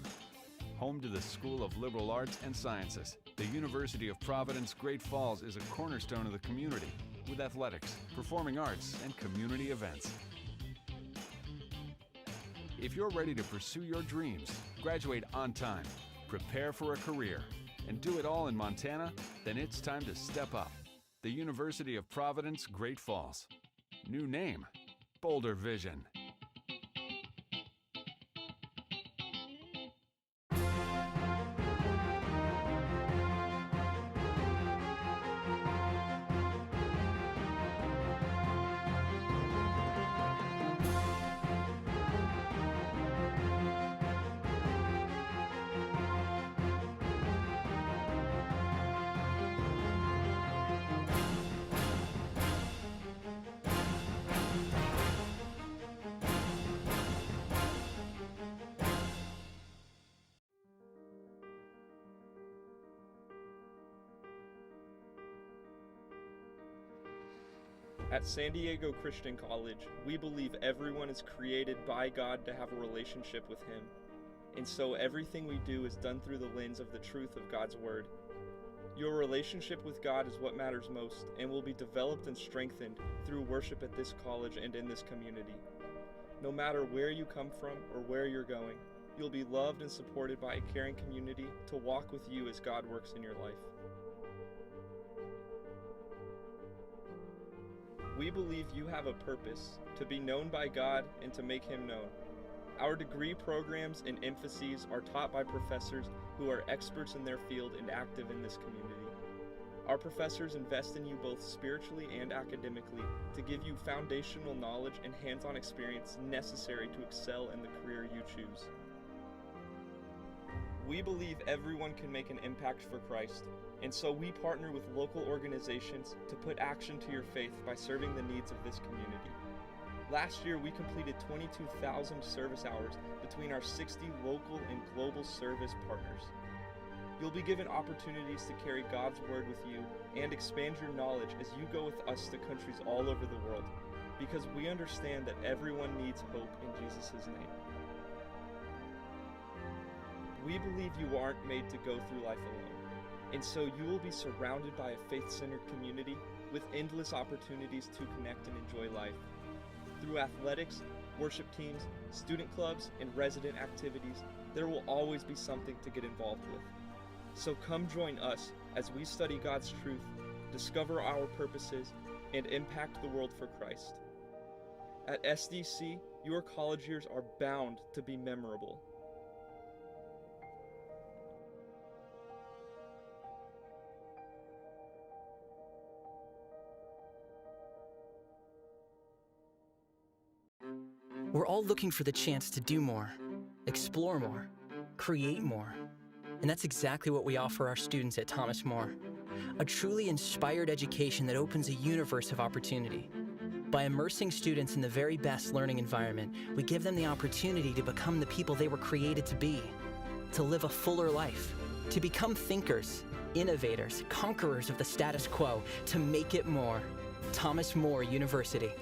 Home to the School of Liberal Arts and Sciences, the University of Providence Great Falls is a cornerstone of the community with athletics, performing arts, and community events. If you're ready to pursue your dreams, graduate on time, prepare for a career, and do it all in Montana, then it's time to step up. The University of Providence Great Falls. New name, Bolder Vision. At San Diego Christian College, we believe everyone is created by God to have a relationship with Him. And so everything we do is done through the lens of the truth of God's Word. Your relationship with God is what matters most and will be developed and strengthened through worship at this college and in this community. No matter where you come from or where you're going, you'll be loved and supported by a caring community to walk with you as God works in your life. We believe you have a purpose, to be known by God and to make Him known. Our degree programs and emphases are taught by professors who are experts in their field and active in this community. Our professors invest in you both spiritually and academically to give you foundational knowledge and hands-on experience necessary to excel in the career you choose. We believe everyone can make an impact for Christ, and so we partner with local organizations to put action to your faith by serving the needs of this community. Last year, we completed 22,000 service hours between our 60 local and global service partners. You'll be given opportunities to carry God's Word with you and expand your knowledge as you go with us to countries all over the world, because we understand that everyone needs hope in Jesus' name. We believe you aren't made to go through life alone, and so you will be surrounded by a faith-centered community with endless opportunities to connect and enjoy life. Through athletics, worship teams, student clubs, and resident activities, there will always be something to get involved with. So come join us as we study God's truth, discover our purposes, and impact the world for Christ. At SDC, your college years are bound to be memorable. We're all looking for the chance to do more, explore more, create more. And that's exactly what we offer our students at Thomas More. A truly inspired education that opens a universe of opportunity. By immersing students in the very best learning environment, we give them the opportunity to become the people they were created to be, to live a fuller life, to become thinkers, innovators, conquerors of the status quo, to make it more. Thomas More University.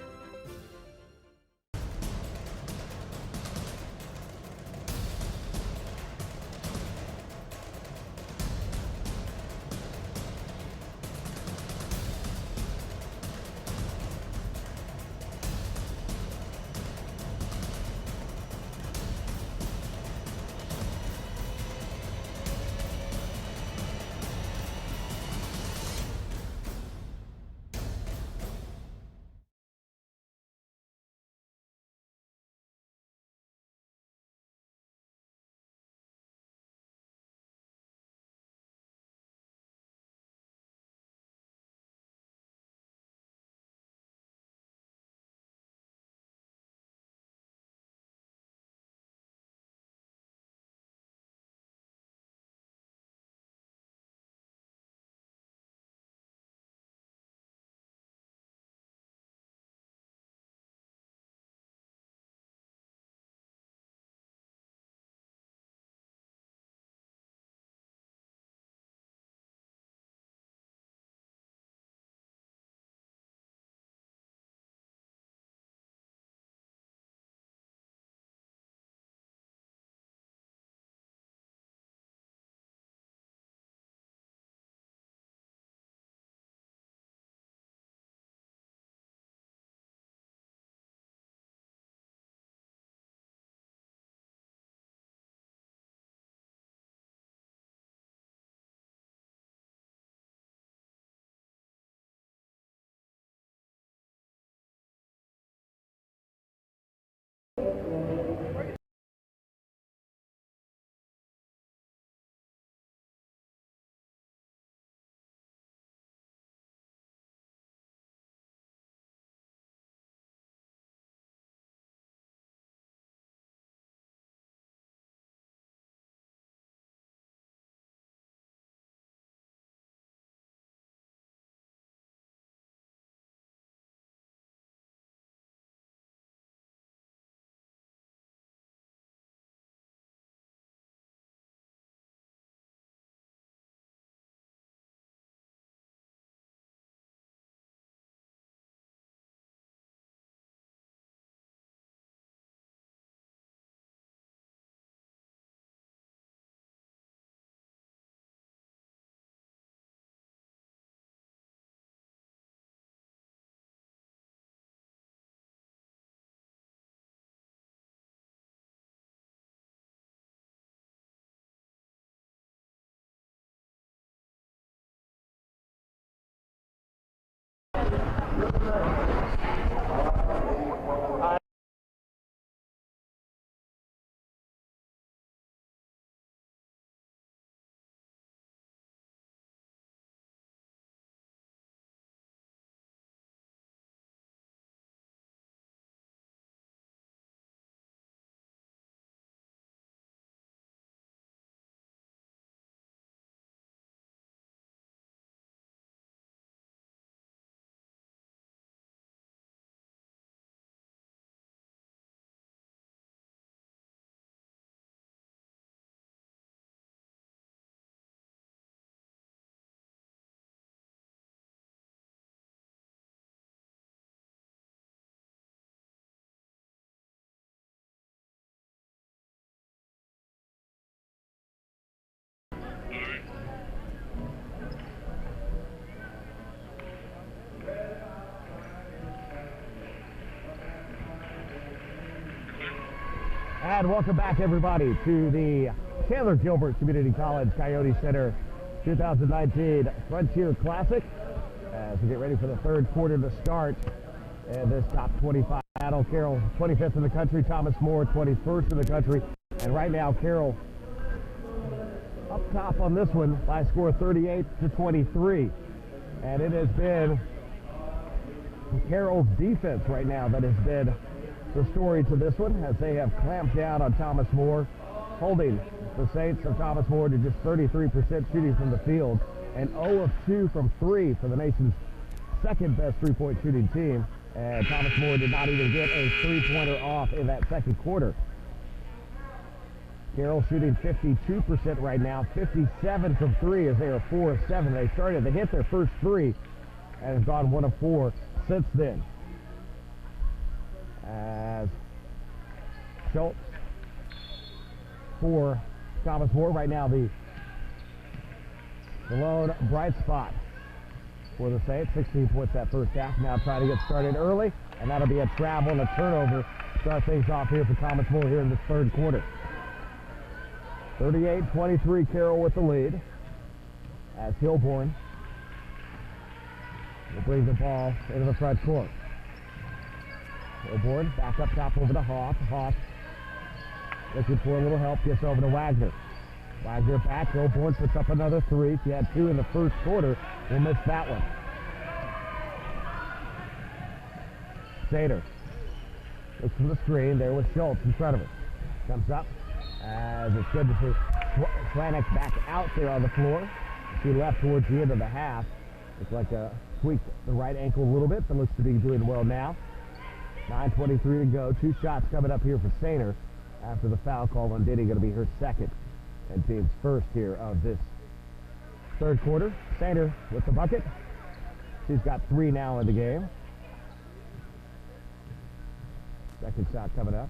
And welcome back, everybody, to the Chandler Gilbert Community College Coyote Center 2019 Frontier Classic as we get ready for the third quarter to start. And this top 25 battle, Carroll 25th in the country, Thomas More 21st in the country. And right now, Carroll up top on this one by a score 38-23. And it has been Carroll's defense right now that has been the story to this one, as they have clamped down on Thomas More, holding the Saints of Thomas More to just 33% shooting from the field and 0 of 2 from 3 for the nation's second best three-point shooting team. And Thomas More did not even get a three-pointer off in that second quarter. Carroll shooting 52% right now, 57 from 3 as they are 4 of 7. They started to hit their first three and have gone 1 of 4 since then. As Schultz for Thomas More, right now the lone bright spot for the Saints. 16 points that first half. Now trying to get started early, and that'll be a travel and a turnover. Start things off here for Thomas More here in this third quarter. 38-23 Carroll with the lead as Hilborn will bring the ball into the front court. Hilborn back up top over to Hoff. Hoff looking for a little help, gets over to Wagner. Wagner back, Hilborn puts up another three. She had 2 in the first quarter, will miss that one. Sater looks for the screen, there was Schultz in front of her. Comes up, as it's good to see Slanek back out there on the floor. She left towards the end of the half. Looks like tweaked the right ankle a little bit, but looks to be doing well now. 9:23 to go. 2 shots coming up here for Sater after the foul call on Diddy, going to be her second and team's first here of this third quarter. Sater with the bucket. She's got 3 now in the game. Second shot coming up.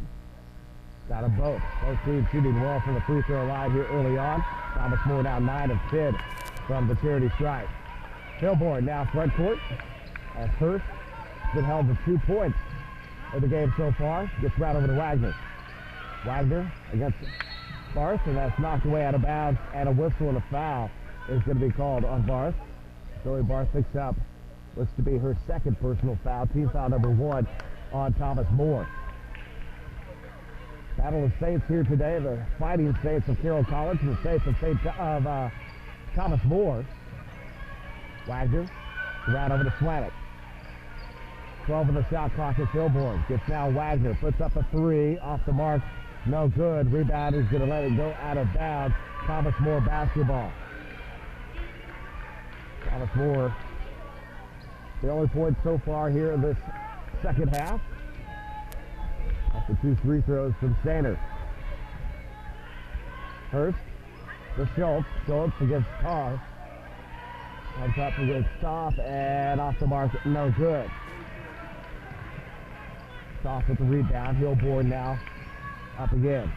Got them both. Both teams shooting well from the free throw line here early on. Thomas More now 9 of 10 from the charity stripe. Hilborn now front court as Hurst has been held to 2 points in the game so far. Gets right over to Wagner. Wagner against Barth, and that's knocked away out of bounds, and a whistle and a foul is going to be called on Barth. Zoe Barth picks up, looks to be her second personal foul, team foul number 1 on Thomas More. Battle of Saints here today. The Fighting Saints of Carroll College and the Saints of Thomas More. Wagner, right over to Swanick. 12 on the shot clock is Hilborn. Gets now Wagner, puts up a three, off the mark, no good. Rebound, he's going to let it go out of bounds. Thomas More basketball. Thomas More, the only point so far here in this second half. After 2 free throws from Sainer. Hurst to Schultz. Schultz against Carr. On top against Stoff, and off the mark, no good. Stoff with the rebound. Hilborn now up again.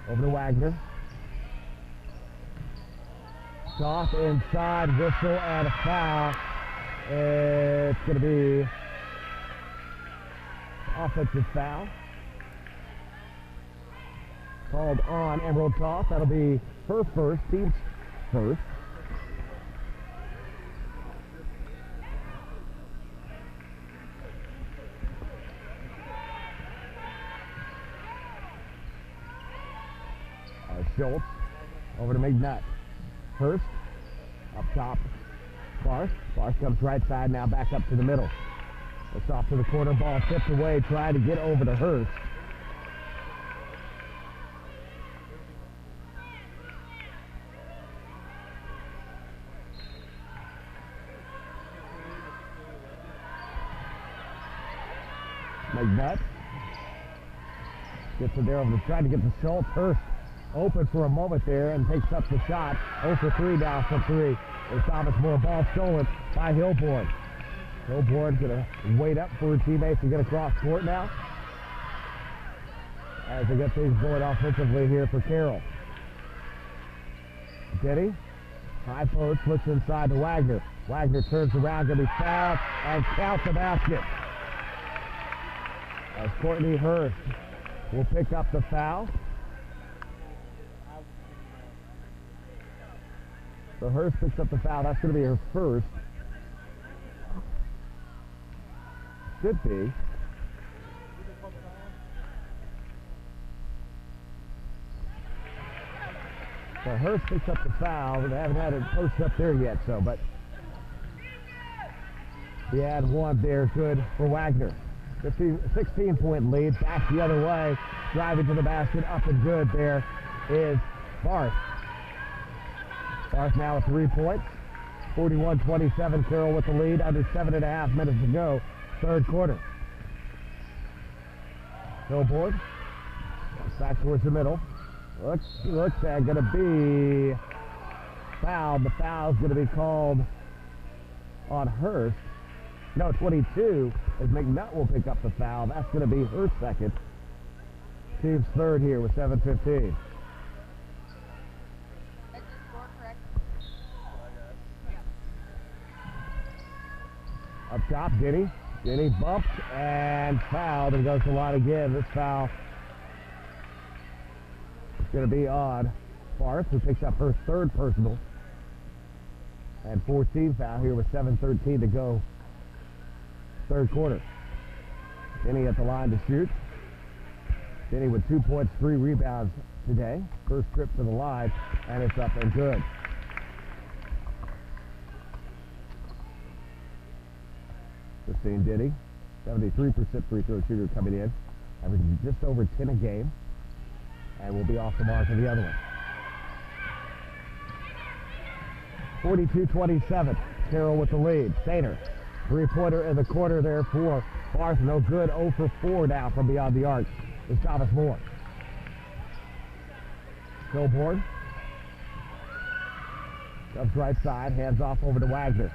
Over to Wagner. Stoff inside, whistle, and a foul. It's going to be offensive foul. Called on Emerald Toss. That'll be her first, team's first. Schultz over to McNutt. Hurst up top. Barth. Barth comes right side now, back up to the middle. It's off to the corner, ball tipped away, trying to get over to Hurst. McNutt gets it there over to try to get to Schultz. Hurst open for a moment there and takes up the shot. 0 for 3 now from 3. There's Thomas More, ball stolen by Hilborn. Hilborn's going to wait up for her teammates and get across court now as they get things going offensively here for Carroll. Denny, high post, flips inside to Wagner. Wagner turns around, going to be fouled, and count the basket. As Courtney Hurst will pick up the foul. So Hurst picks up the foul. That's going to be her first. Should be. So Hurst picks up the foul, but they haven't had it posted up there yet, but he had one there, good for Wagner. 16-point lead, back the other way, driving to the basket, up and good there is Barth. Barth now with 3 points, 41-27, Carroll with the lead, under 7.5 minutes to go, third quarter. Hilborn, back towards the middle, looks like going to be fouled. The foul's going to be called on Hurst. No, 22, as McNutt will pick up the foul. That's going to be her second. Team's third here with 7:15. Up top, Denny. Denny bumped and fouled and goes to the line again. This foul is going to be on Barth, who picks up her third personal. And 14 foul here with 7:13 to go. Third quarter. Denny at the line to shoot. Denny with 2 points, 3 rebounds today. First trip to the line, and it's up and good. Christine Denny, 73% free throw shooter coming in, averaging just over 10 a game, and will be off the mark of the other one. 42-27, Carroll with the lead. Sainer, three-pointer in the corner there for Barth, no good. 0 for 4 now from beyond the arc is Thomas More. Hilborn comes right side, hands off over to Wagner.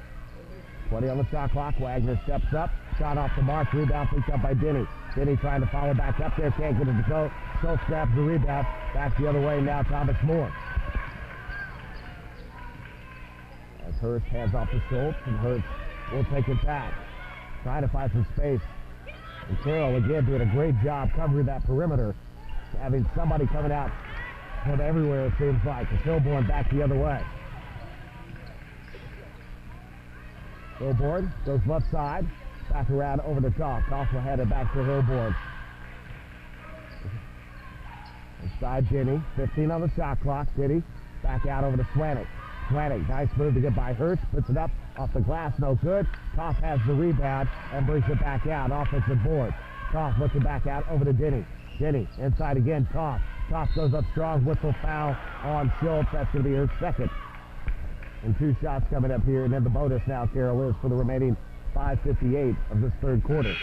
20 on the shot clock. Wagner steps up, shot off the mark, rebound picked up by Denny. Denny trying to follow back up there, can't get it to go. Schultz grabs the rebound, back the other way now, Thomas More. As Hurst hands off to Schultz, and Hurst will take it back. Trying to find some space. And Carroll again doing a great job covering that perimeter, having somebody coming out from everywhere it seems like. And Hilborn back the other way. Hilborn goes left side, back around over the top. Toss will head it back to Hilborn. Inside Denny, 15 on the shot clock. Denny back out over to Swanik. Swanik, nice move to get by Hurst, puts it up off the glass, no good. Toff has the rebound and brings it back out. Offensive board. Toff looking back out over to Denny. Denny, inside again, Toff. Toff goes up strong, whistle foul on Schultz. That's going to be her second. And 2 shots coming up here, and then the bonus now, Carroll, is for the remaining 5:58 of this third quarter.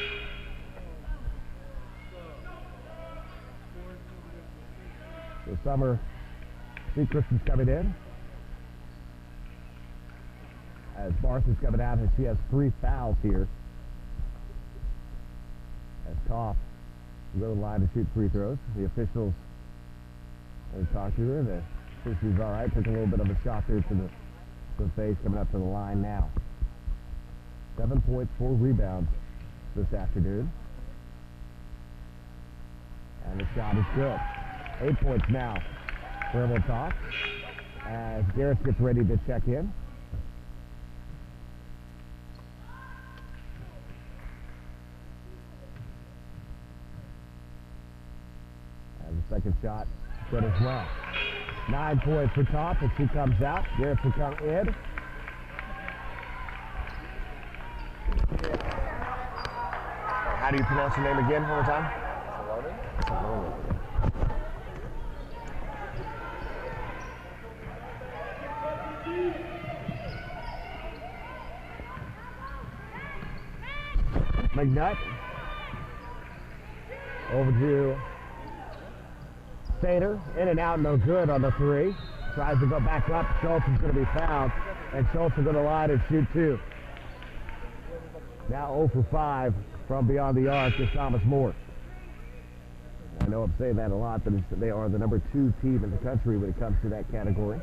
So Summer Sechrist is coming in. As Barth is coming out, and she has 3 fouls here. As Toff will go to the line to shoot free throws. The officials talk to her. The she's all right. Took a little bit of a shot there to the face, coming up to the line now. 7 points, 4 rebounds this afternoon. And the shot is good. 8 points now for Emerald Toff as Garrett gets ready to check in. And the second shot good as well. 9 points for Toff as she comes out. Garrett will come in. How do you pronounce your name again one more time? Saloni. McNutt over to Sater, in and out, no good on the 3. Tries to go back up. Schultz is going to be fouled, and Schultz is going to line and shoot 2. Now 0 for 5 from beyond the arc is Thomas More. I know I'm saying that a lot, but they are the number 2 team in the country when it comes to that category.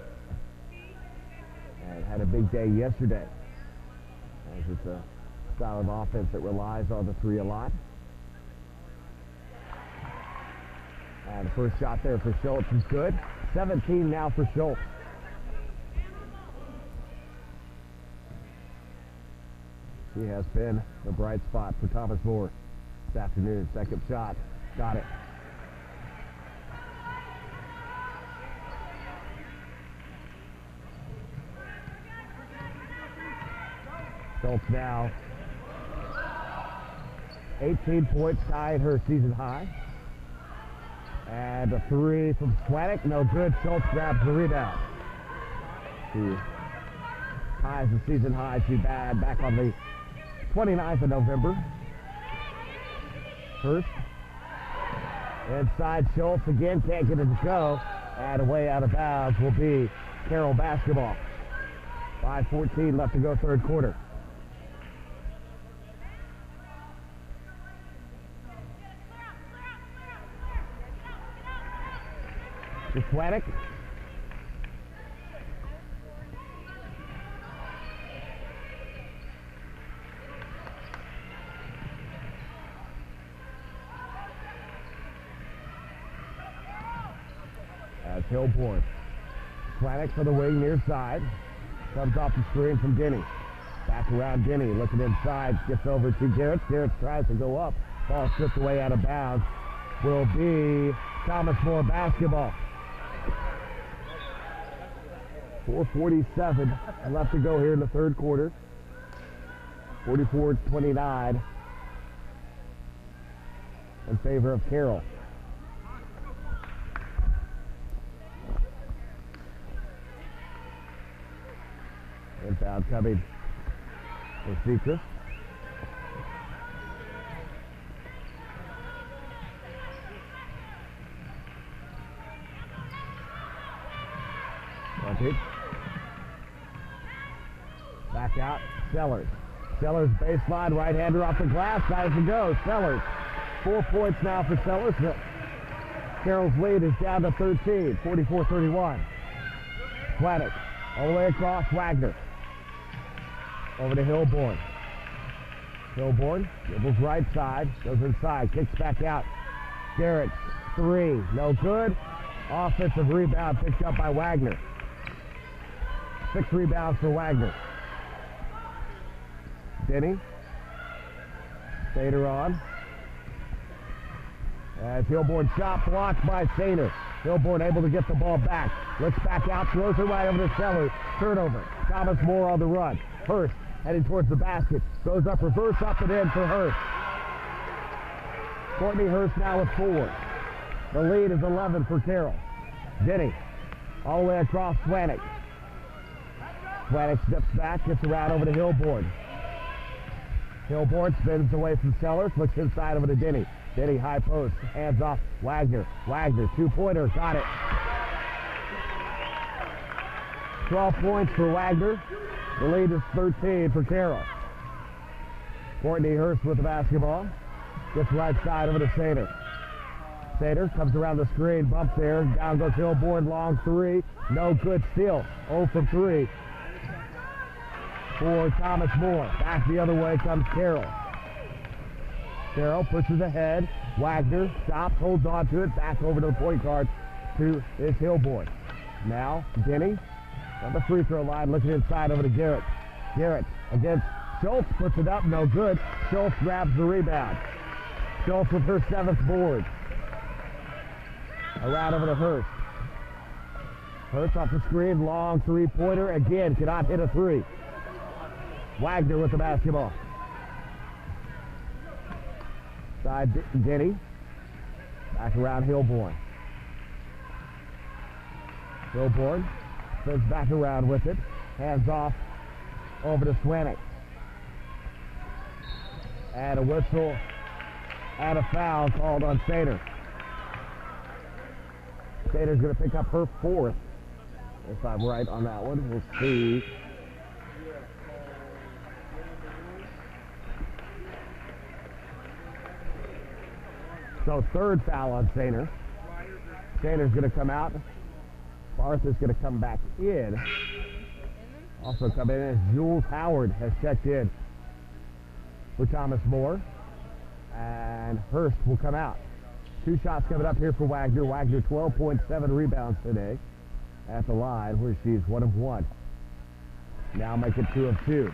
And had a big day yesterday, as it's a style of offense that relies on the 3 a lot. And the first shot there for Schultz is good. 17 now for Schultz. She has been the bright spot for Thomas More this afternoon. Second shot, got it. Schultz now 18 points, tied her season high. And a 3 from Swanik, no good. Schultz grabs the rebound. She ties the season high too bad back on the 29th of November. Hurst. Inside Schultz again, can't get it to go. And away out of bounds will be Carroll basketball. 5:14 left to go third quarter. To Swanik. As Hillborn. Swanik for the wing near side. Comes off the screen from Denny. Back around Denny, looking inside, gets over to Garrett. Garrett tries to go up. Ball stripped away out of bounds. Will be Thomas More basketball. 4:47 left to go here in the third quarter. 44-29 in favor of Carroll. Inbound coming for Sechrist. Back out, Sellers. Sellers baseline, right-hander off the glass, nice to go. Sellers, 4 points now for Sellers. Carroll's lead is down to 13, 44-31. Swanik, all the way across, Wagner. Over to Hillborn. Hillborn, dribbles right side, goes inside, kicks back out. Garrett, 3, no good. Offensive rebound picked up by Wagner. 6 rebounds for Wagner. Denny. Sater on. As Hilborn shot blocked by Sainer. Hilborn able to get the ball back. Looks back out, throws it right over to Sellers. Turnover. Thomas Moore on the run. Hurst heading towards the basket. Goes up, reverse up and in for Hurst. Courtney Hurst now with 4. The lead is 11 for Carroll. Denny all the way across Swanick. Swanick steps back, gets around over to Hilborn. Hilborn spins away from Sellers, looks inside over to Denny. Denny high post, hands off Wagner. Wagner, 2-pointer, got it. 12 points for Wagner. The lead is 13 for Carroll. Courtney Hurst with the basketball. Gets right side over to Sater. Sater comes around the screen, bump there. Down goes Hilborn, long 3. No good still. 0 from 3 for Thomas Moore. Back the other way comes Carroll. Carroll pushes ahead. Wagner stops, holds on to it. Back over to the point guard to his Hilborn. Now Denny on the free throw line, looking inside over to Garrett. Garrett against Schultz, puts it up, no good. Schultz grabs the rebound. Schultz with her 7th board. Around over to Hurst. Hurst off the screen, long 3-pointer. Again, cannot hit a 3. Wagner with the basketball. Side Denny. Back around Hilborn. Hilborn spins back around with it. Hands off over to Swanick. And a whistle and a foul called on Sater. Sater's going to pick up her 4th. If I'm right on that one, we'll see. So 3rd foul on Sainer. Sainer's going to come out. Barth is going to come back in. Also come in as Jules Howard has checked in for Thomas Moore. And Hurst will come out. 2 shots coming up here for Wagner. Wagner 12.7 rebounds today at the line, where she's 1 of 1. Now make it 2 of 2.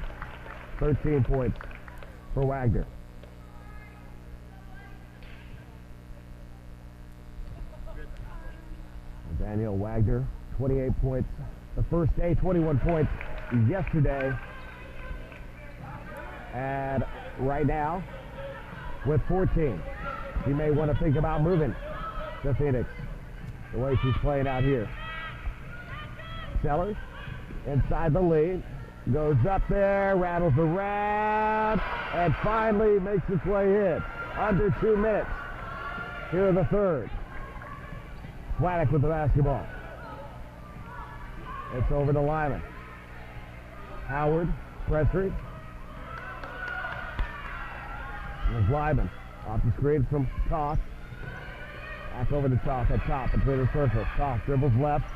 13 points for Wagner. Danielle Wagner, 28 points the first day, 21 points yesterday. And right now, with 14, you may want to think about moving to Phoenix, the way she's playing out here. Sellers, inside the lead, goes up there, rattles around, and finally makes its way in. Under 2 minutes here in the 3rd. Swanick with the basketball. It's over to Lyman. Howard, pressuring. There's Lyman off the screen from Toth. Back over to Toth at top between the circles. Toth dribbles left,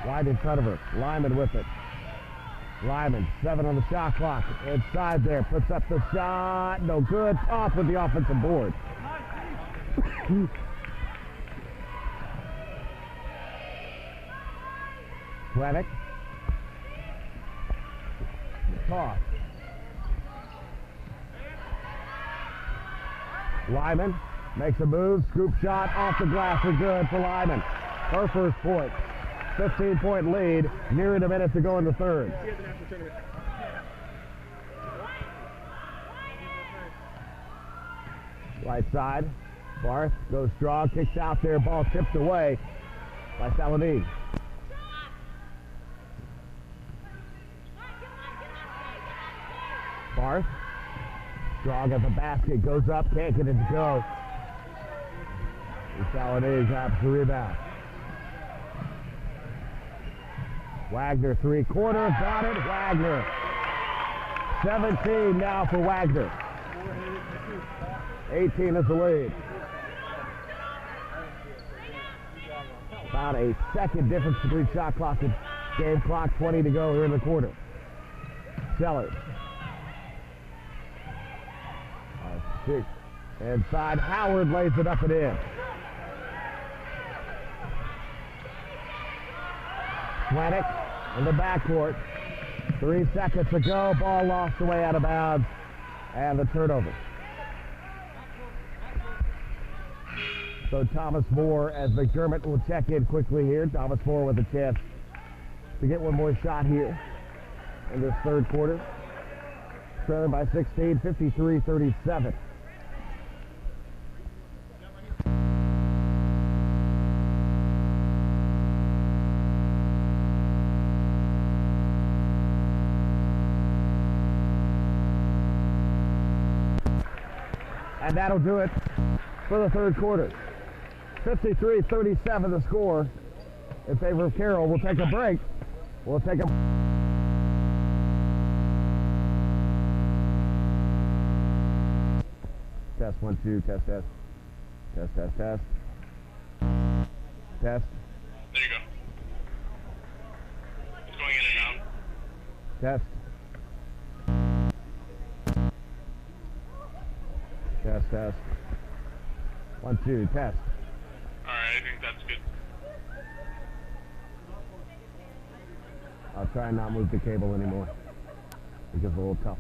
wide in front of her. Lyman with it. Lyman, 7 on the shot clock. Inside there, puts up the shot. No good. Toth with the offensive board. Swanick. Toss. Lyman makes a move, scoop shot off the glass for good for Lyman. Her first point. 15-point lead, nearing a minute to go in the 3rd. Right side, Barth goes strong, kicks out there, ball tipped away by Saladin. Barth, strong at the basket, goes up, can't get it to go. Saladin grabs the rebound. Wagner, 3-quarter, got it, Wagner. 17 now for Wagner. 18 is the lead. About a second difference between shot clock and game clock, 20 to go here in the quarter. Sellers. Inside, Howard lays it up and in. Swanick in the backcourt. 3 seconds to go. Ball lost away out of bounds. And the turnover. So Thomas More, as McDermott will check in quickly here. Thomas More with a chance to get one more shot here in this third quarter. Trailing by 16, 53-37. And that'll do it for the third quarter. 53-37 the score in favor of Carroll. We'll take a break. We'll take a... Test 1, 2, test, test. Test, test, test. Test. There you go. It's going in and out. Test. Test, test. 1, 2, test. Alright, I think that's good. I'll try and not move the cable anymore because it's a little tough.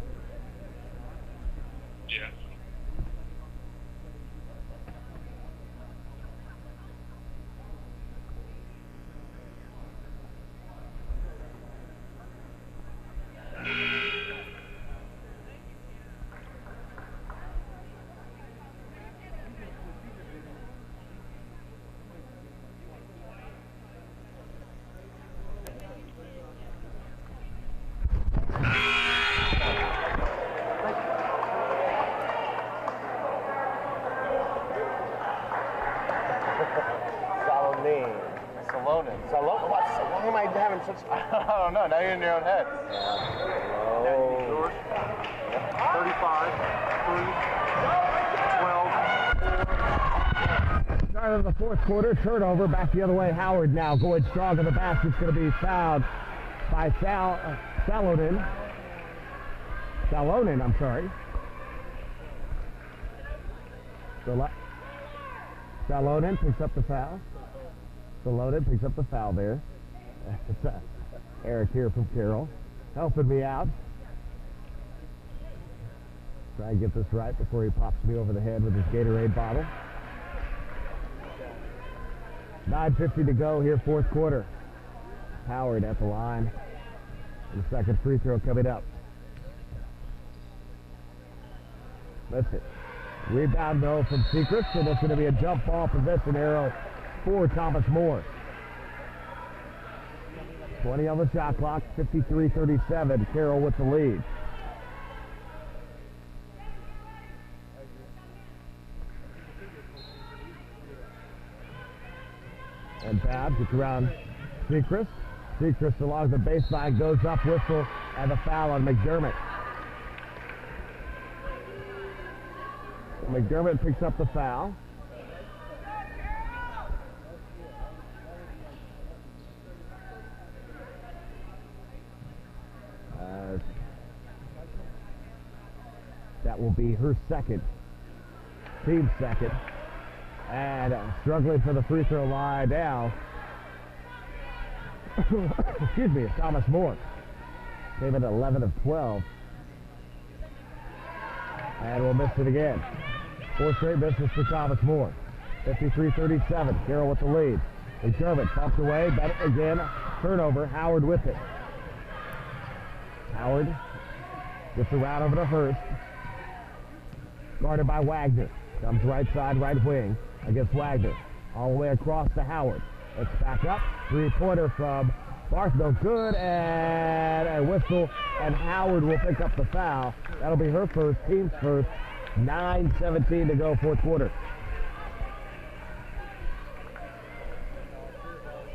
Yeah. Why am I having such... I don't know, now you're in your own head. Now you need yours. 35, 3, 12. Start of the fourth quarter, turnover, back the other way. Howard now going strong in the basket's going to be fouled by Salonen. Salonen, I'm sorry. Salonen picks up the foul. Salonen picks up the foul there. Eric here from Carroll helping me out. Try and get this right before he pops me over the head with his Gatorade bottle. 9:50 to go here, fourth quarter. Howard at the line. And the second free throw coming up. Listen. Rebound though from Secrets, and it's going to be a jump ball possession arrow for Thomas More. 20 on the shot clock, 53-37. Carroll with the lead. And Babs, it's around Secrets. Secrets along the baseline, goes up, whistle, and a foul on McDermott. McDermott picks up the foul. That will be her second, team second. And struggling for the free throw line now. Excuse me, it's Thomas More. Came in at 11 of 12. And we'll miss it again. Fourth straight misses for Thomas More. 53-37. Carroll with the lead. McDermott bumps away. Bennett again. Turnover. Howard with it. Howard gets around over to Hurst. Guarded by Wagner. Comes right side, right wing against Wagner. All the way across to Howard. It's back up. Three-pointer from Barth. No good. And a whistle. And Howard will pick up the foul. That'll be her first, team's first. 9:17 to go, fourth quarter.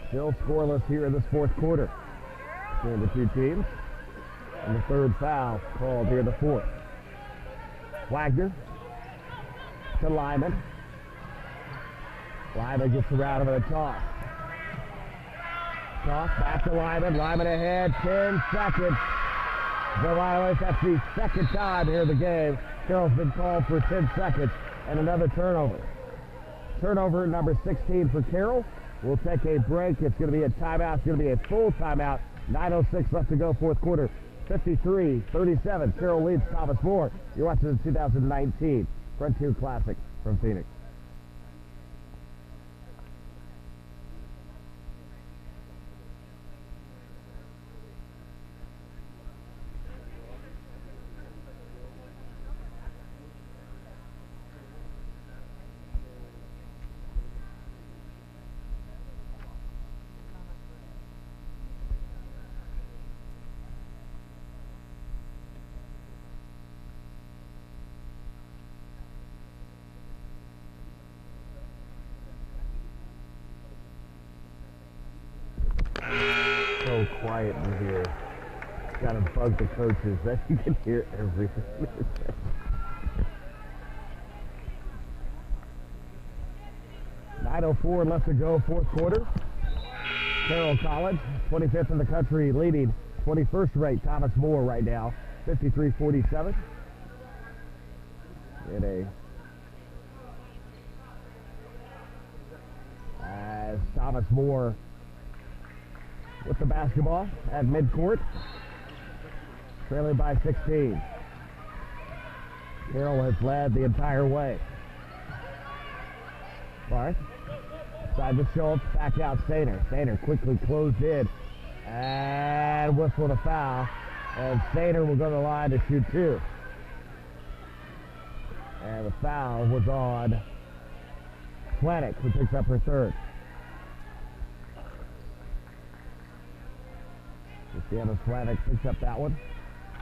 Still scoreless here in this fourth quarter between the two teams. And the third foul called here in the fourth. Wagner to Lyman. Lyman gets around over the toss. Toss back to Lyman. Lyman ahead. 10 seconds. The violence. That's the second time here in the game. Carroll's been called for 10 seconds and another turnover. Turnover number 16 for Carroll. We'll take a break. It's going to be a timeout. It's going to be a full timeout. 9:06 left to go, fourth quarter. 53-37. Carroll leads Thomas More. You're watching the 2019 Frontier Classic from Phoenix. so quiet in here. Got to bug the coaches that you can hear everything. 9:04 left to go, fourth quarter. Carroll College, 25th in the country, leading 21st ranked Thomas More right now, 53-47. As Thomas More with the basketball at midcourt, trailing by 16. Carroll has led the entire way. Barth, side to Schultz, back out Stainer. Stainer quickly closed in and whistled a foul. And Stainer will go to the line to shoot two. And the foul was on Flanick, who picks up her third. Luciana Flanick picks up that one.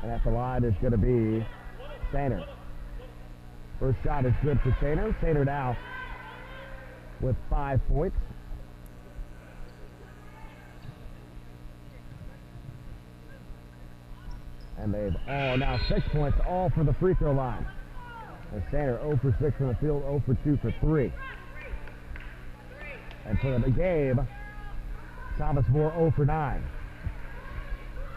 And at the line is going to be Stainer. First shot is good for Stainer. Stainer now with 5 points. And they've all now 6 points, all from the free throw line. And Stainer 0 for 6 from the field, 0 for 2 for 3. And for the game, Thomas More 0 for 9.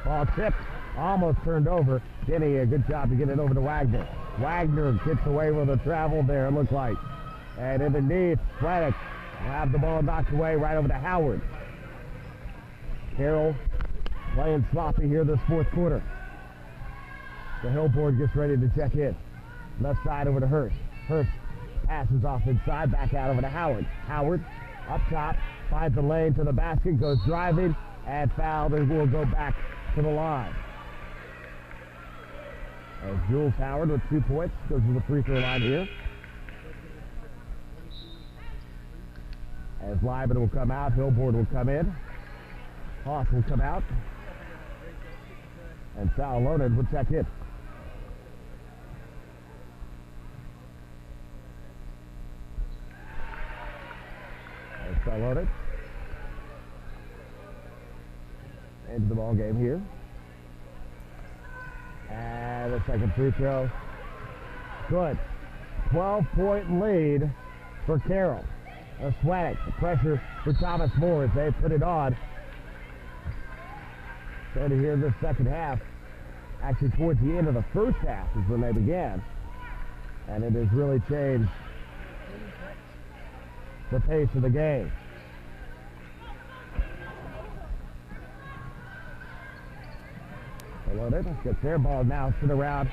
Ball tipped, almost turned over. Denny, a good job to get it over to Wagner. Wagner gets away with a travel there, it looks like. And underneath, Flanick will have the ball knocked away right over to Howard. Carroll playing sloppy here this fourth quarter. The Hillboard gets ready to check in. Left side over to Hurst. Hurst passes off inside, back out over to Howard. Howard up top, finds the lane to the basket, goes driving, and fouled, and will go back to the line. As Jules Howard with 2 points goes to the free throw line here. As Lyman will come out, Hillboard will come in. Hoff will come out. And Sal Lonan will check in. As Sal Lonan into the ball game here. And the second free throw. Good. 12-point lead for Carroll. Swanick, the pressure for Thomas More as they put it on. So to hear this second half, actually towards the end of the first half is when they began. And it has really changed the pace of the game. Loaded, gets their ball now, sit around.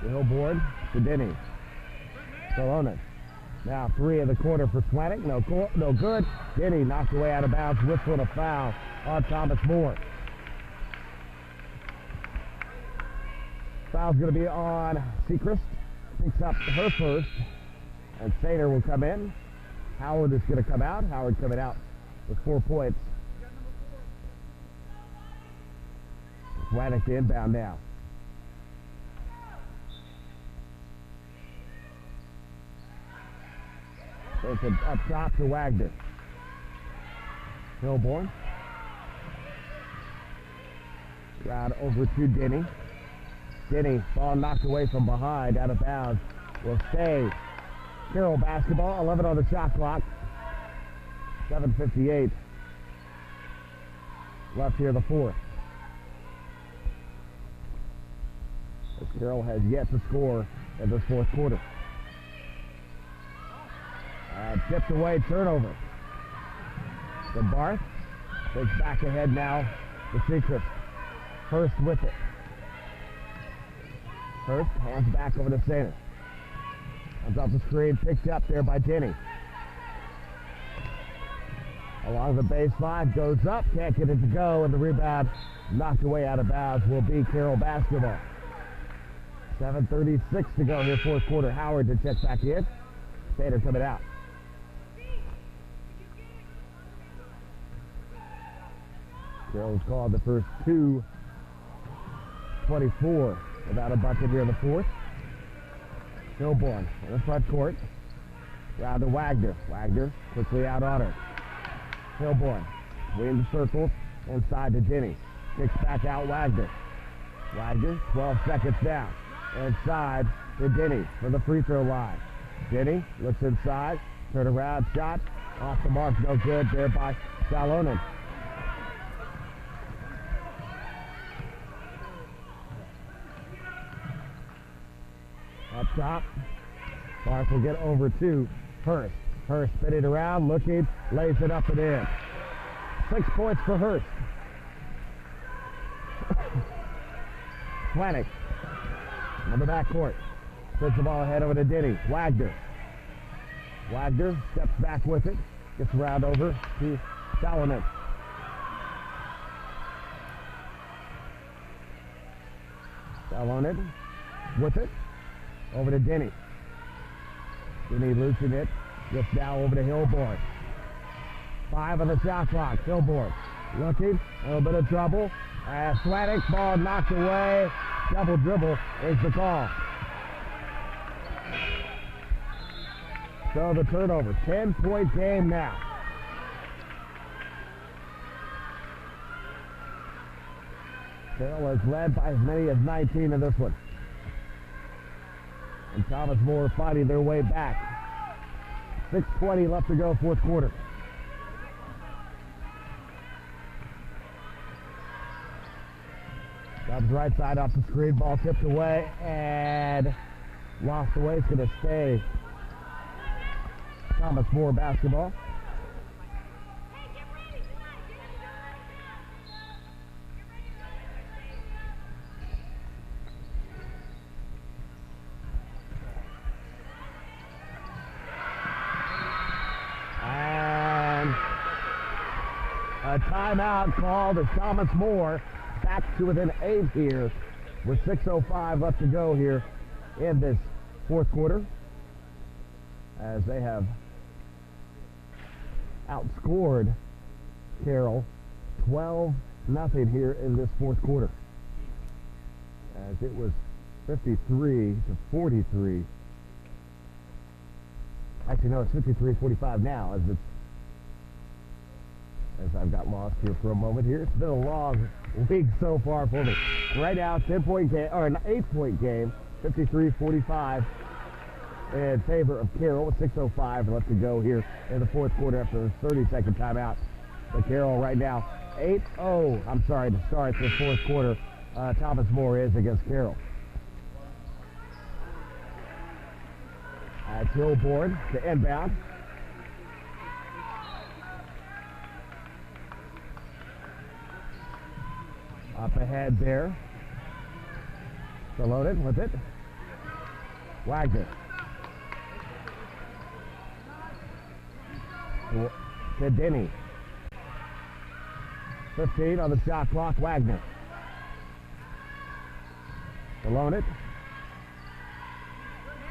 The Hillboard to Denny. Salonis. Now 3 in the quarter for Flanick. No good. Denny knocked away out of bounds, whistling a foul on Thomas More. Foul's going to be on Sechrist. Picks up her first. And Stainer will come in. Howard is going to come out. Howard coming out with 4 points. Flanick to inbound now. So it's up top to Wagner. Hillborn. Round over to Denny. Denny, ball knocked away from behind, out of bounds. Will stay. Carroll basketball, 11 on the shot clock. 7:58 left here in the fourth. As Carroll has yet to score in this fourth quarter. Tipped away, turnover. The Barth takes back ahead now to Sechrist. Hurst with it. Hurst hands back over to Stainer. Comes off the screen, picked up there by Denny. Along the baseline, goes up, can't get it to go, and the rebound knocked away out of bounds will be Carroll basketball. 7:36 to go here, fourth quarter. Howard to check back in. Stainer coming out. Carroll's called the first 2:24 without a bucket here in the fourth. Hillborn in the front court. Round to Wagner. Wagner quickly out on her. Hilborn, between the circles, inside to Denny. Kicks back out Wagner. Wagner, 12 seconds down. Inside to Denny for the free throw line. Denny looks inside, turn around shot, off the mark, no good there by Salonen. Up top, Clark will get over to Hurst. Hurst spinning around, looking, lays it up and in. 6 points for Hurst. Swanick on the backcourt. Sends the ball ahead over to Denny. Wagner. Wagner steps back with it. Gets around over to Salonen. Salonen with it. Over to Denny. Denny losing it. Gets now over to Hilborn. 5 on the shot clock. Hilborn looking. A little bit of trouble. Swanick, ball knocked away. Double dribble is the call. So the turnover. 10-point game now. Carroll has led by as many as 19 in this one. And Thomas More fighting their way back. 6:20 left to go, fourth quarter. Comes right side off the screen, ball tipped away and lost away. It's going to stay Thomas More basketball. And a timeout called as Thomas More back to within 8 here with 6:05 left to go here in this fourth quarter, as they have outscored Carroll 12-0 here in this fourth quarter, as it was 53-43. Actually, no, it's 53-45 now, as I've got lost here for a moment here. It's been a long week so far for me. Right now, 10-point game, or an 8-point game, 53-45 in favor of Carroll with 6:05 left to go here in the fourth quarter after a 30-second timeout. But Carroll right now 8-0, I'm sorry, to start the fourth quarter. Thomas More is against Carroll. It's Hilborn to inbound. Up ahead there. Loaded with it. Wagner. To Denny. 15 on the shot clock. Wagner. Loaded.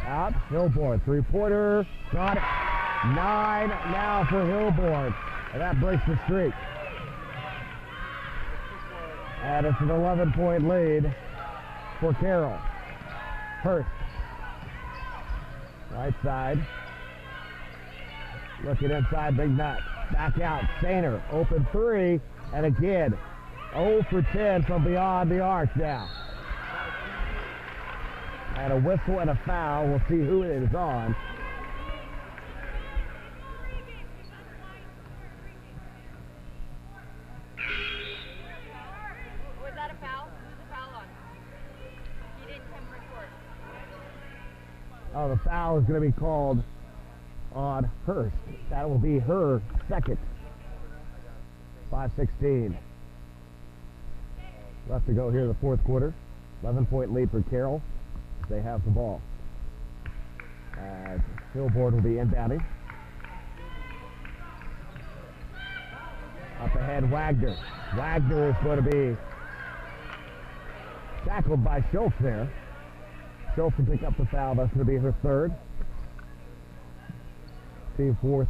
Out. Hilborn. Three-pointer. Got it. 9 now for Hilborn. And that breaks the streak. And it's an 11-point lead for Carroll. Hurst. Right side. Looking inside, big nut. Back out, Stainer. Open three. And again, 0 for 10 from beyond the arc now. And a whistle and a foul. We'll see who it is on. Was that a foul? Who's the foul on? He didn't come report. Oh, the foul is going to be called on Hurst. That will be her second. 5:16 left to go here in the fourth quarter. 11-point lead for Carroll. They have the ball. Hilborn will be inbounding. Up ahead, Wagner. Wagner is going to be tackled by Schultz there. Schultz will pick up the foul. That's going to be her third. Team fourth.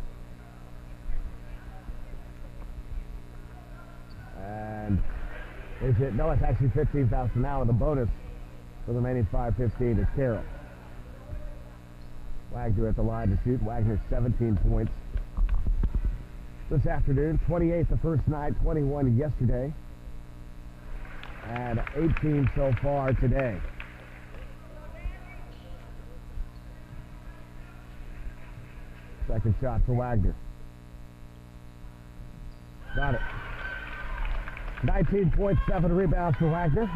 And is it? No, it's actually 15 fouls now with a bonus for the remaining 5:15 is Carroll. Wagner at the line to shoot. Wagner 17 points. this afternoon. 28 the first night, 21 yesterday, and 18 so far today. Second shot for Wagner. Got it. 19.7 rebounds for Wagner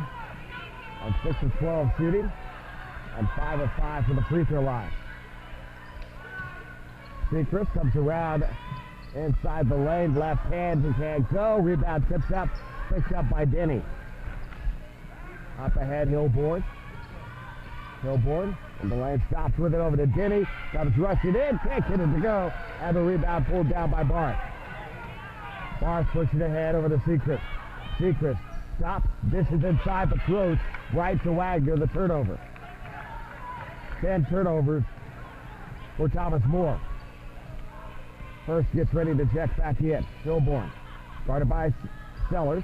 on 6 of 12 shooting and 5 of 5 for the free throw line. Sechrist comes around inside the lane, left hand, he can't go. Rebound tipped up, picked up by Denny. Up ahead, Hilborn. Hilborn in the lane, stops with it over to Denny. Comes rushing in, can't get it to go. And the rebound pulled down by Barth. Barth pushing ahead over to Sechrist. Sechrist stops, dishes inside the throat, right to Wagner, the turnover. 10 turnovers for Thomas More. First gets ready to check back in. Hilborn, guarded by Sellers.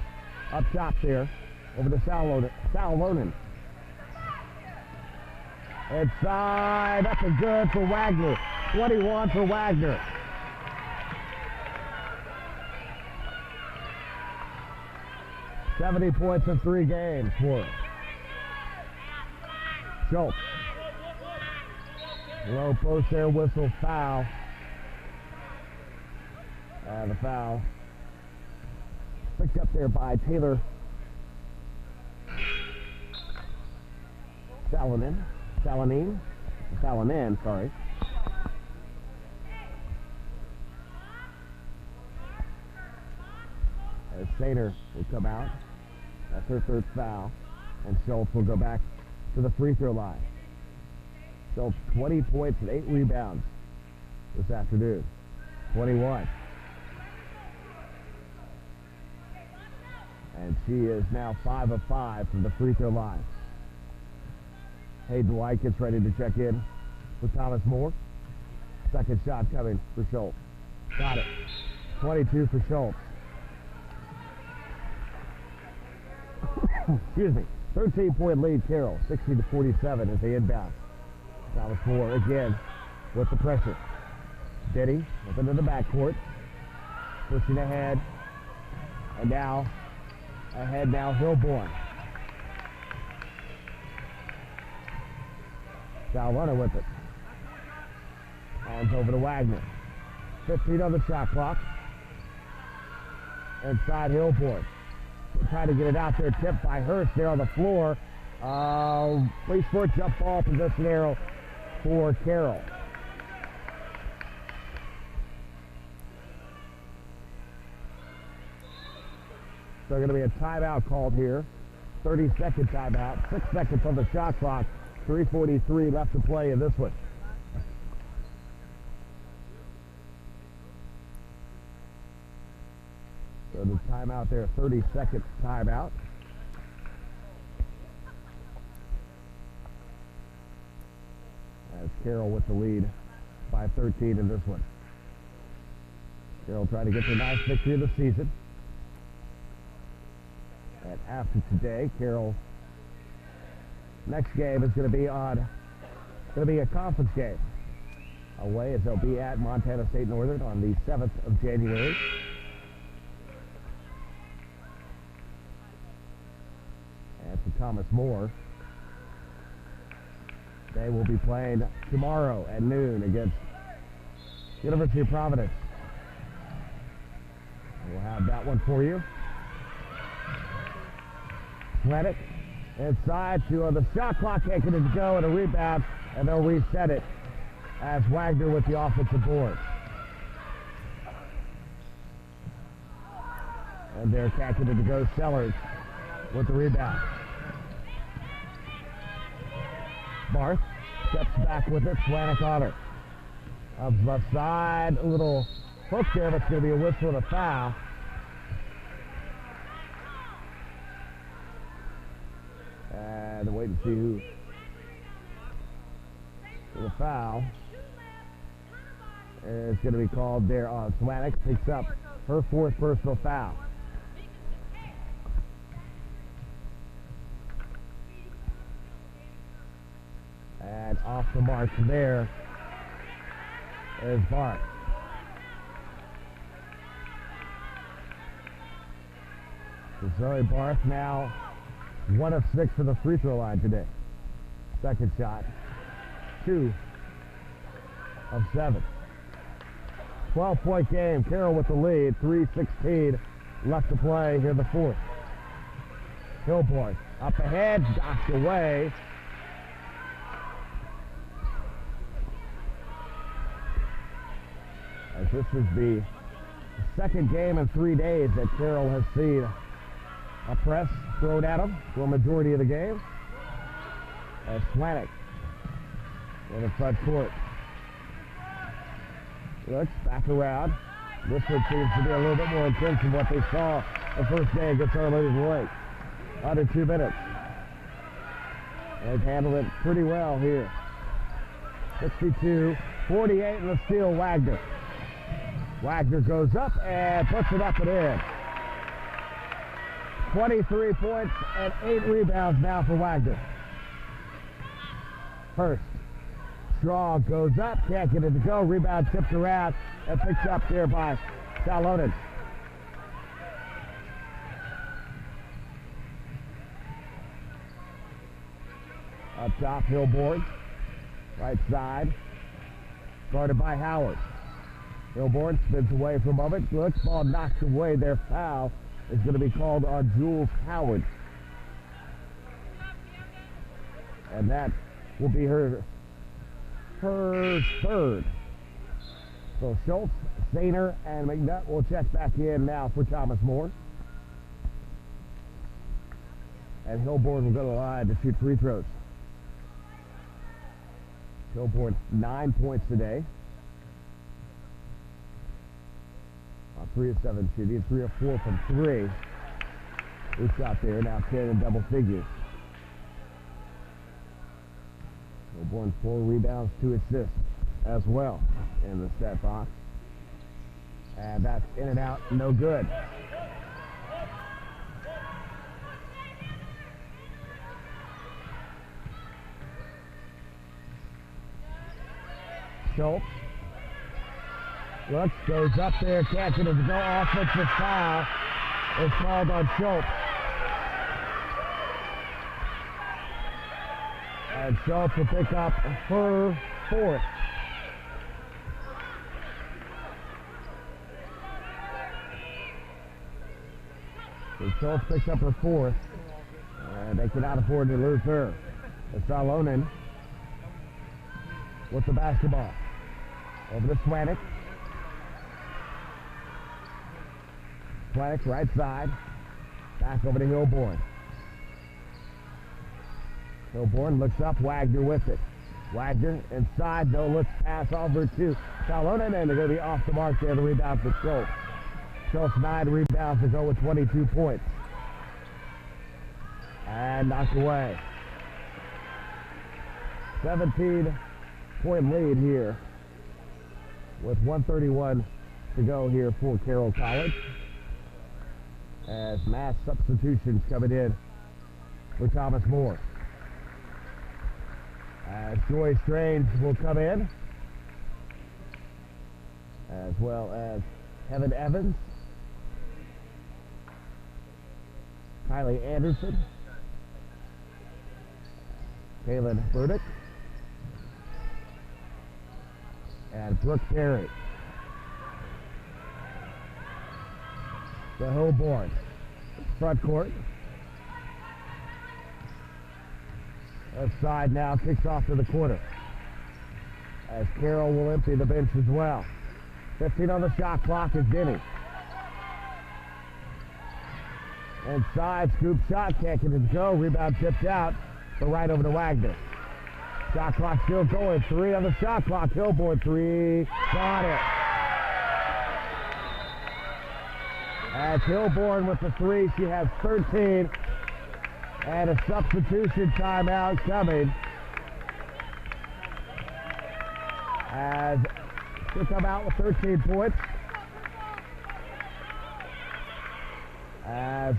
Up top there, over to Salonen. Inside, that's a good for Wagner. 21 for Wagner. $70 points in 3 games for it. Schultz. Low post there, whistle, foul. And the foul picked up there by Taylor Salonen, sorry. As Sater will come out. That's her third foul. And Schultz will go back to the free throw line. Schultz 20 points and 8 rebounds this afternoon. 21. And she is now 5 of 5 from the free throw line. Hayden White gets ready to check in with Thomas More. Second shot coming for Schultz. Got it. 22 for Schultz. Excuse me. 13-point lead, Carroll. 60-47 as they inbound. Thomas More again with the pressure. Denny up into the backcourt. Pushing ahead. And now, Hilborn. Sal runner with it. Hands over to Wagner. 15 on the shot clock. Inside Hilborn. Trying to get it out there, tipped by Hurst there on the floor. Free sport jump ball position arrow for Carroll. So going to be a timeout called here. 30-second timeout. 6 seconds on the shot clock. 3:43 left to play in this one. So the timeout there, 30-second timeout. As Carroll with the lead by 13 in this one. Carroll trying to get their ninth victory of the season. And after today, Carroll next game is going to be a conference game. Away as they'll be at Montana State Northern on the 7th of January. And for Thomas More, they will be playing tomorrow at noon against University of Providence. We'll have that one for you. Athletic inside to the shot clock, can't get it to go, and a rebound, and they'll reset it as Wagner with the offensive board. And they're catching it to go. Sellers with the rebound. Barth steps back with it. Swanick on her. Up left side, a little hook there, but it's going to be a whistle and a foul. And wait and see who. The foul is going to be called there on Swanick. Picks up her 4th personal foul. And off the mark there is Barth. So Zoe Barth now 1 of 6 for the free throw line today. Second shot, 2 of 7. 12-point game. Carroll with the lead. 3:16 left to play here in the fourth. Hilborn up ahead, knocked away. As this is the second game in 3 days that Carroll has seen a press thrown at him for a majority of the game. As Swanick in the front court. Looks back around. This one seems to be a little bit more intense than what they saw the first day against Arlington Lake. Under 2 minutes. They've handled it pretty well here. 62-48 in the steal, Wagner. Wagner goes up and puts it up and in. 23 points and 8 rebounds now for Wagner. Hurst. Strong goes up, can't get it to go. Rebound tipped around and picked up there by Salonen. Up top, Hilborn. Right side. Guarded by Howard. Hilborn spins away for a moment. Looks, ball knocked away. Their foul is going to be called on Jules Howard. And that will be her third. So Schultz, Sainer, and McNutt will check back in now for Thomas More. And Hilborn will go to the line to shoot free throws. Hilborn 9 points today. 3 of 7 shooting, 3 of 4 from 3. Who shot there, now 10 in double figures. Hilborn 4 rebounds, 2 assists as well in the stat box. And that's in and out, no good. Schultz. Looks, goes up there, can't get it to go. Offensive foul is called on Schultz. And Schultz will pick up her 4th. So Schultz picks up her 4th. And they cannot afford to lose her. It's Salonen with the basketball. Over to Swanick. Swanick right side. Back over to Hilborn. Hilborn looks up, Wagner with it. Wagner inside, no looks pass over to Salonen, and they're going to be off the mark there. The rebound for Schultz. Schultz 9 rebounds to go with 22 points. And knocked away. 17-point lead here with 1:31 to go here for Carroll College. As mass substitutions coming in for Thomas More. As Joy Strange will come in, as well as Kevin Evans, Kylie Anderson, Kaylin Burdick, and Brooke Terry. The Hilborn front court. Left side now kicks off to the quarter. As Carroll will empty the bench as well. 15 on the shot clock is Denny. Inside, scoop shot, can't get it to go. Rebound tipped out, but right over to Wagner. Shot clock still going. 3 on the shot clock. Hilborn 3. Got it. As Hilborn with the 3, she has 13. And a substitution timeout coming. As she'll come out with 13 points. As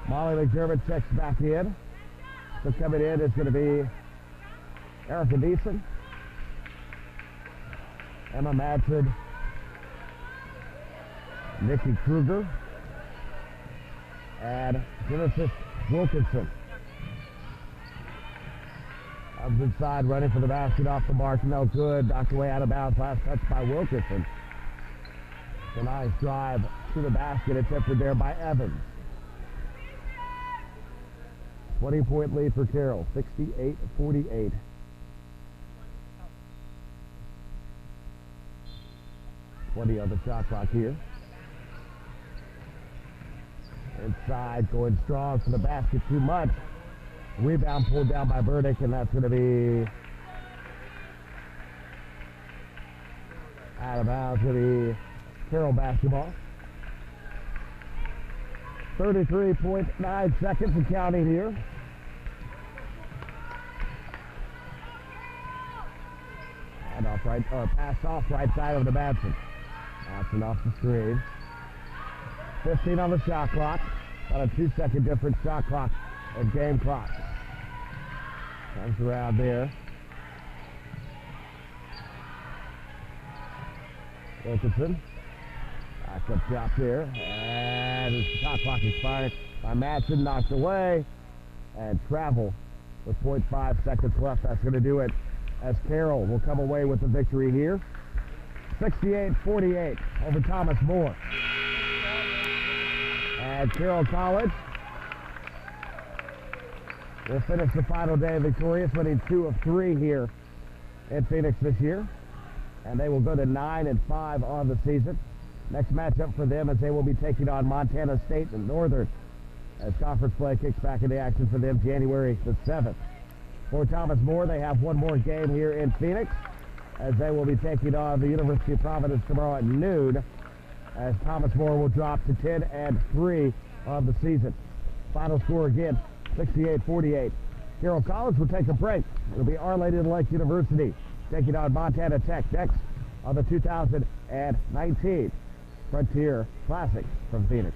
Molly McDermott checks back in. So coming in is going to be Erica Deason, Emma Madsen, Nikki Kruger, And Genesis Wilkinson. Up inside, running for the basket off the mark. No good. Knocked away out of bounds. Last touch by Wilkinson. A nice drive to the basket. Attempted there by Evans. 20-point lead for Carroll. 68-48. On the shot clock here. Inside, going strong for the basket, too much. Rebound pulled down by Burdick, and that's going to be out of bounds to the Carroll basketball. 33.9 seconds and counting here. And off right, or pass off right side of the Madsen. Madsen off the screen. 15 on the shot clock. About a 2-second difference shot clock and game clock. Comes around there. Wilkinson. Back up shot there. And the shot clock expired by Madsen. Knocked away. And travel with 0.5 seconds left. That's going to do it as Carroll will come away with the victory here. 68-48 over Thomas More. And Carroll College will finish the final day victorious, winning 2 of 3 here in Phoenix this year. And they will go to 9-5 on the season. Next matchup for them as they will be taking on Montana State and Northern as conference play kicks back into action for them January the 7th. For Thomas More, they have one more game here in Phoenix as they will be taking on the University of Providence tomorrow at noon, as Thomas More will drop to 10-3 on the season. Final score again, 68-48. Carroll College will take a break. It'll be Our Lady of the Lake University taking on Montana Tech next on the 2019 Frontier Classic from Phoenix.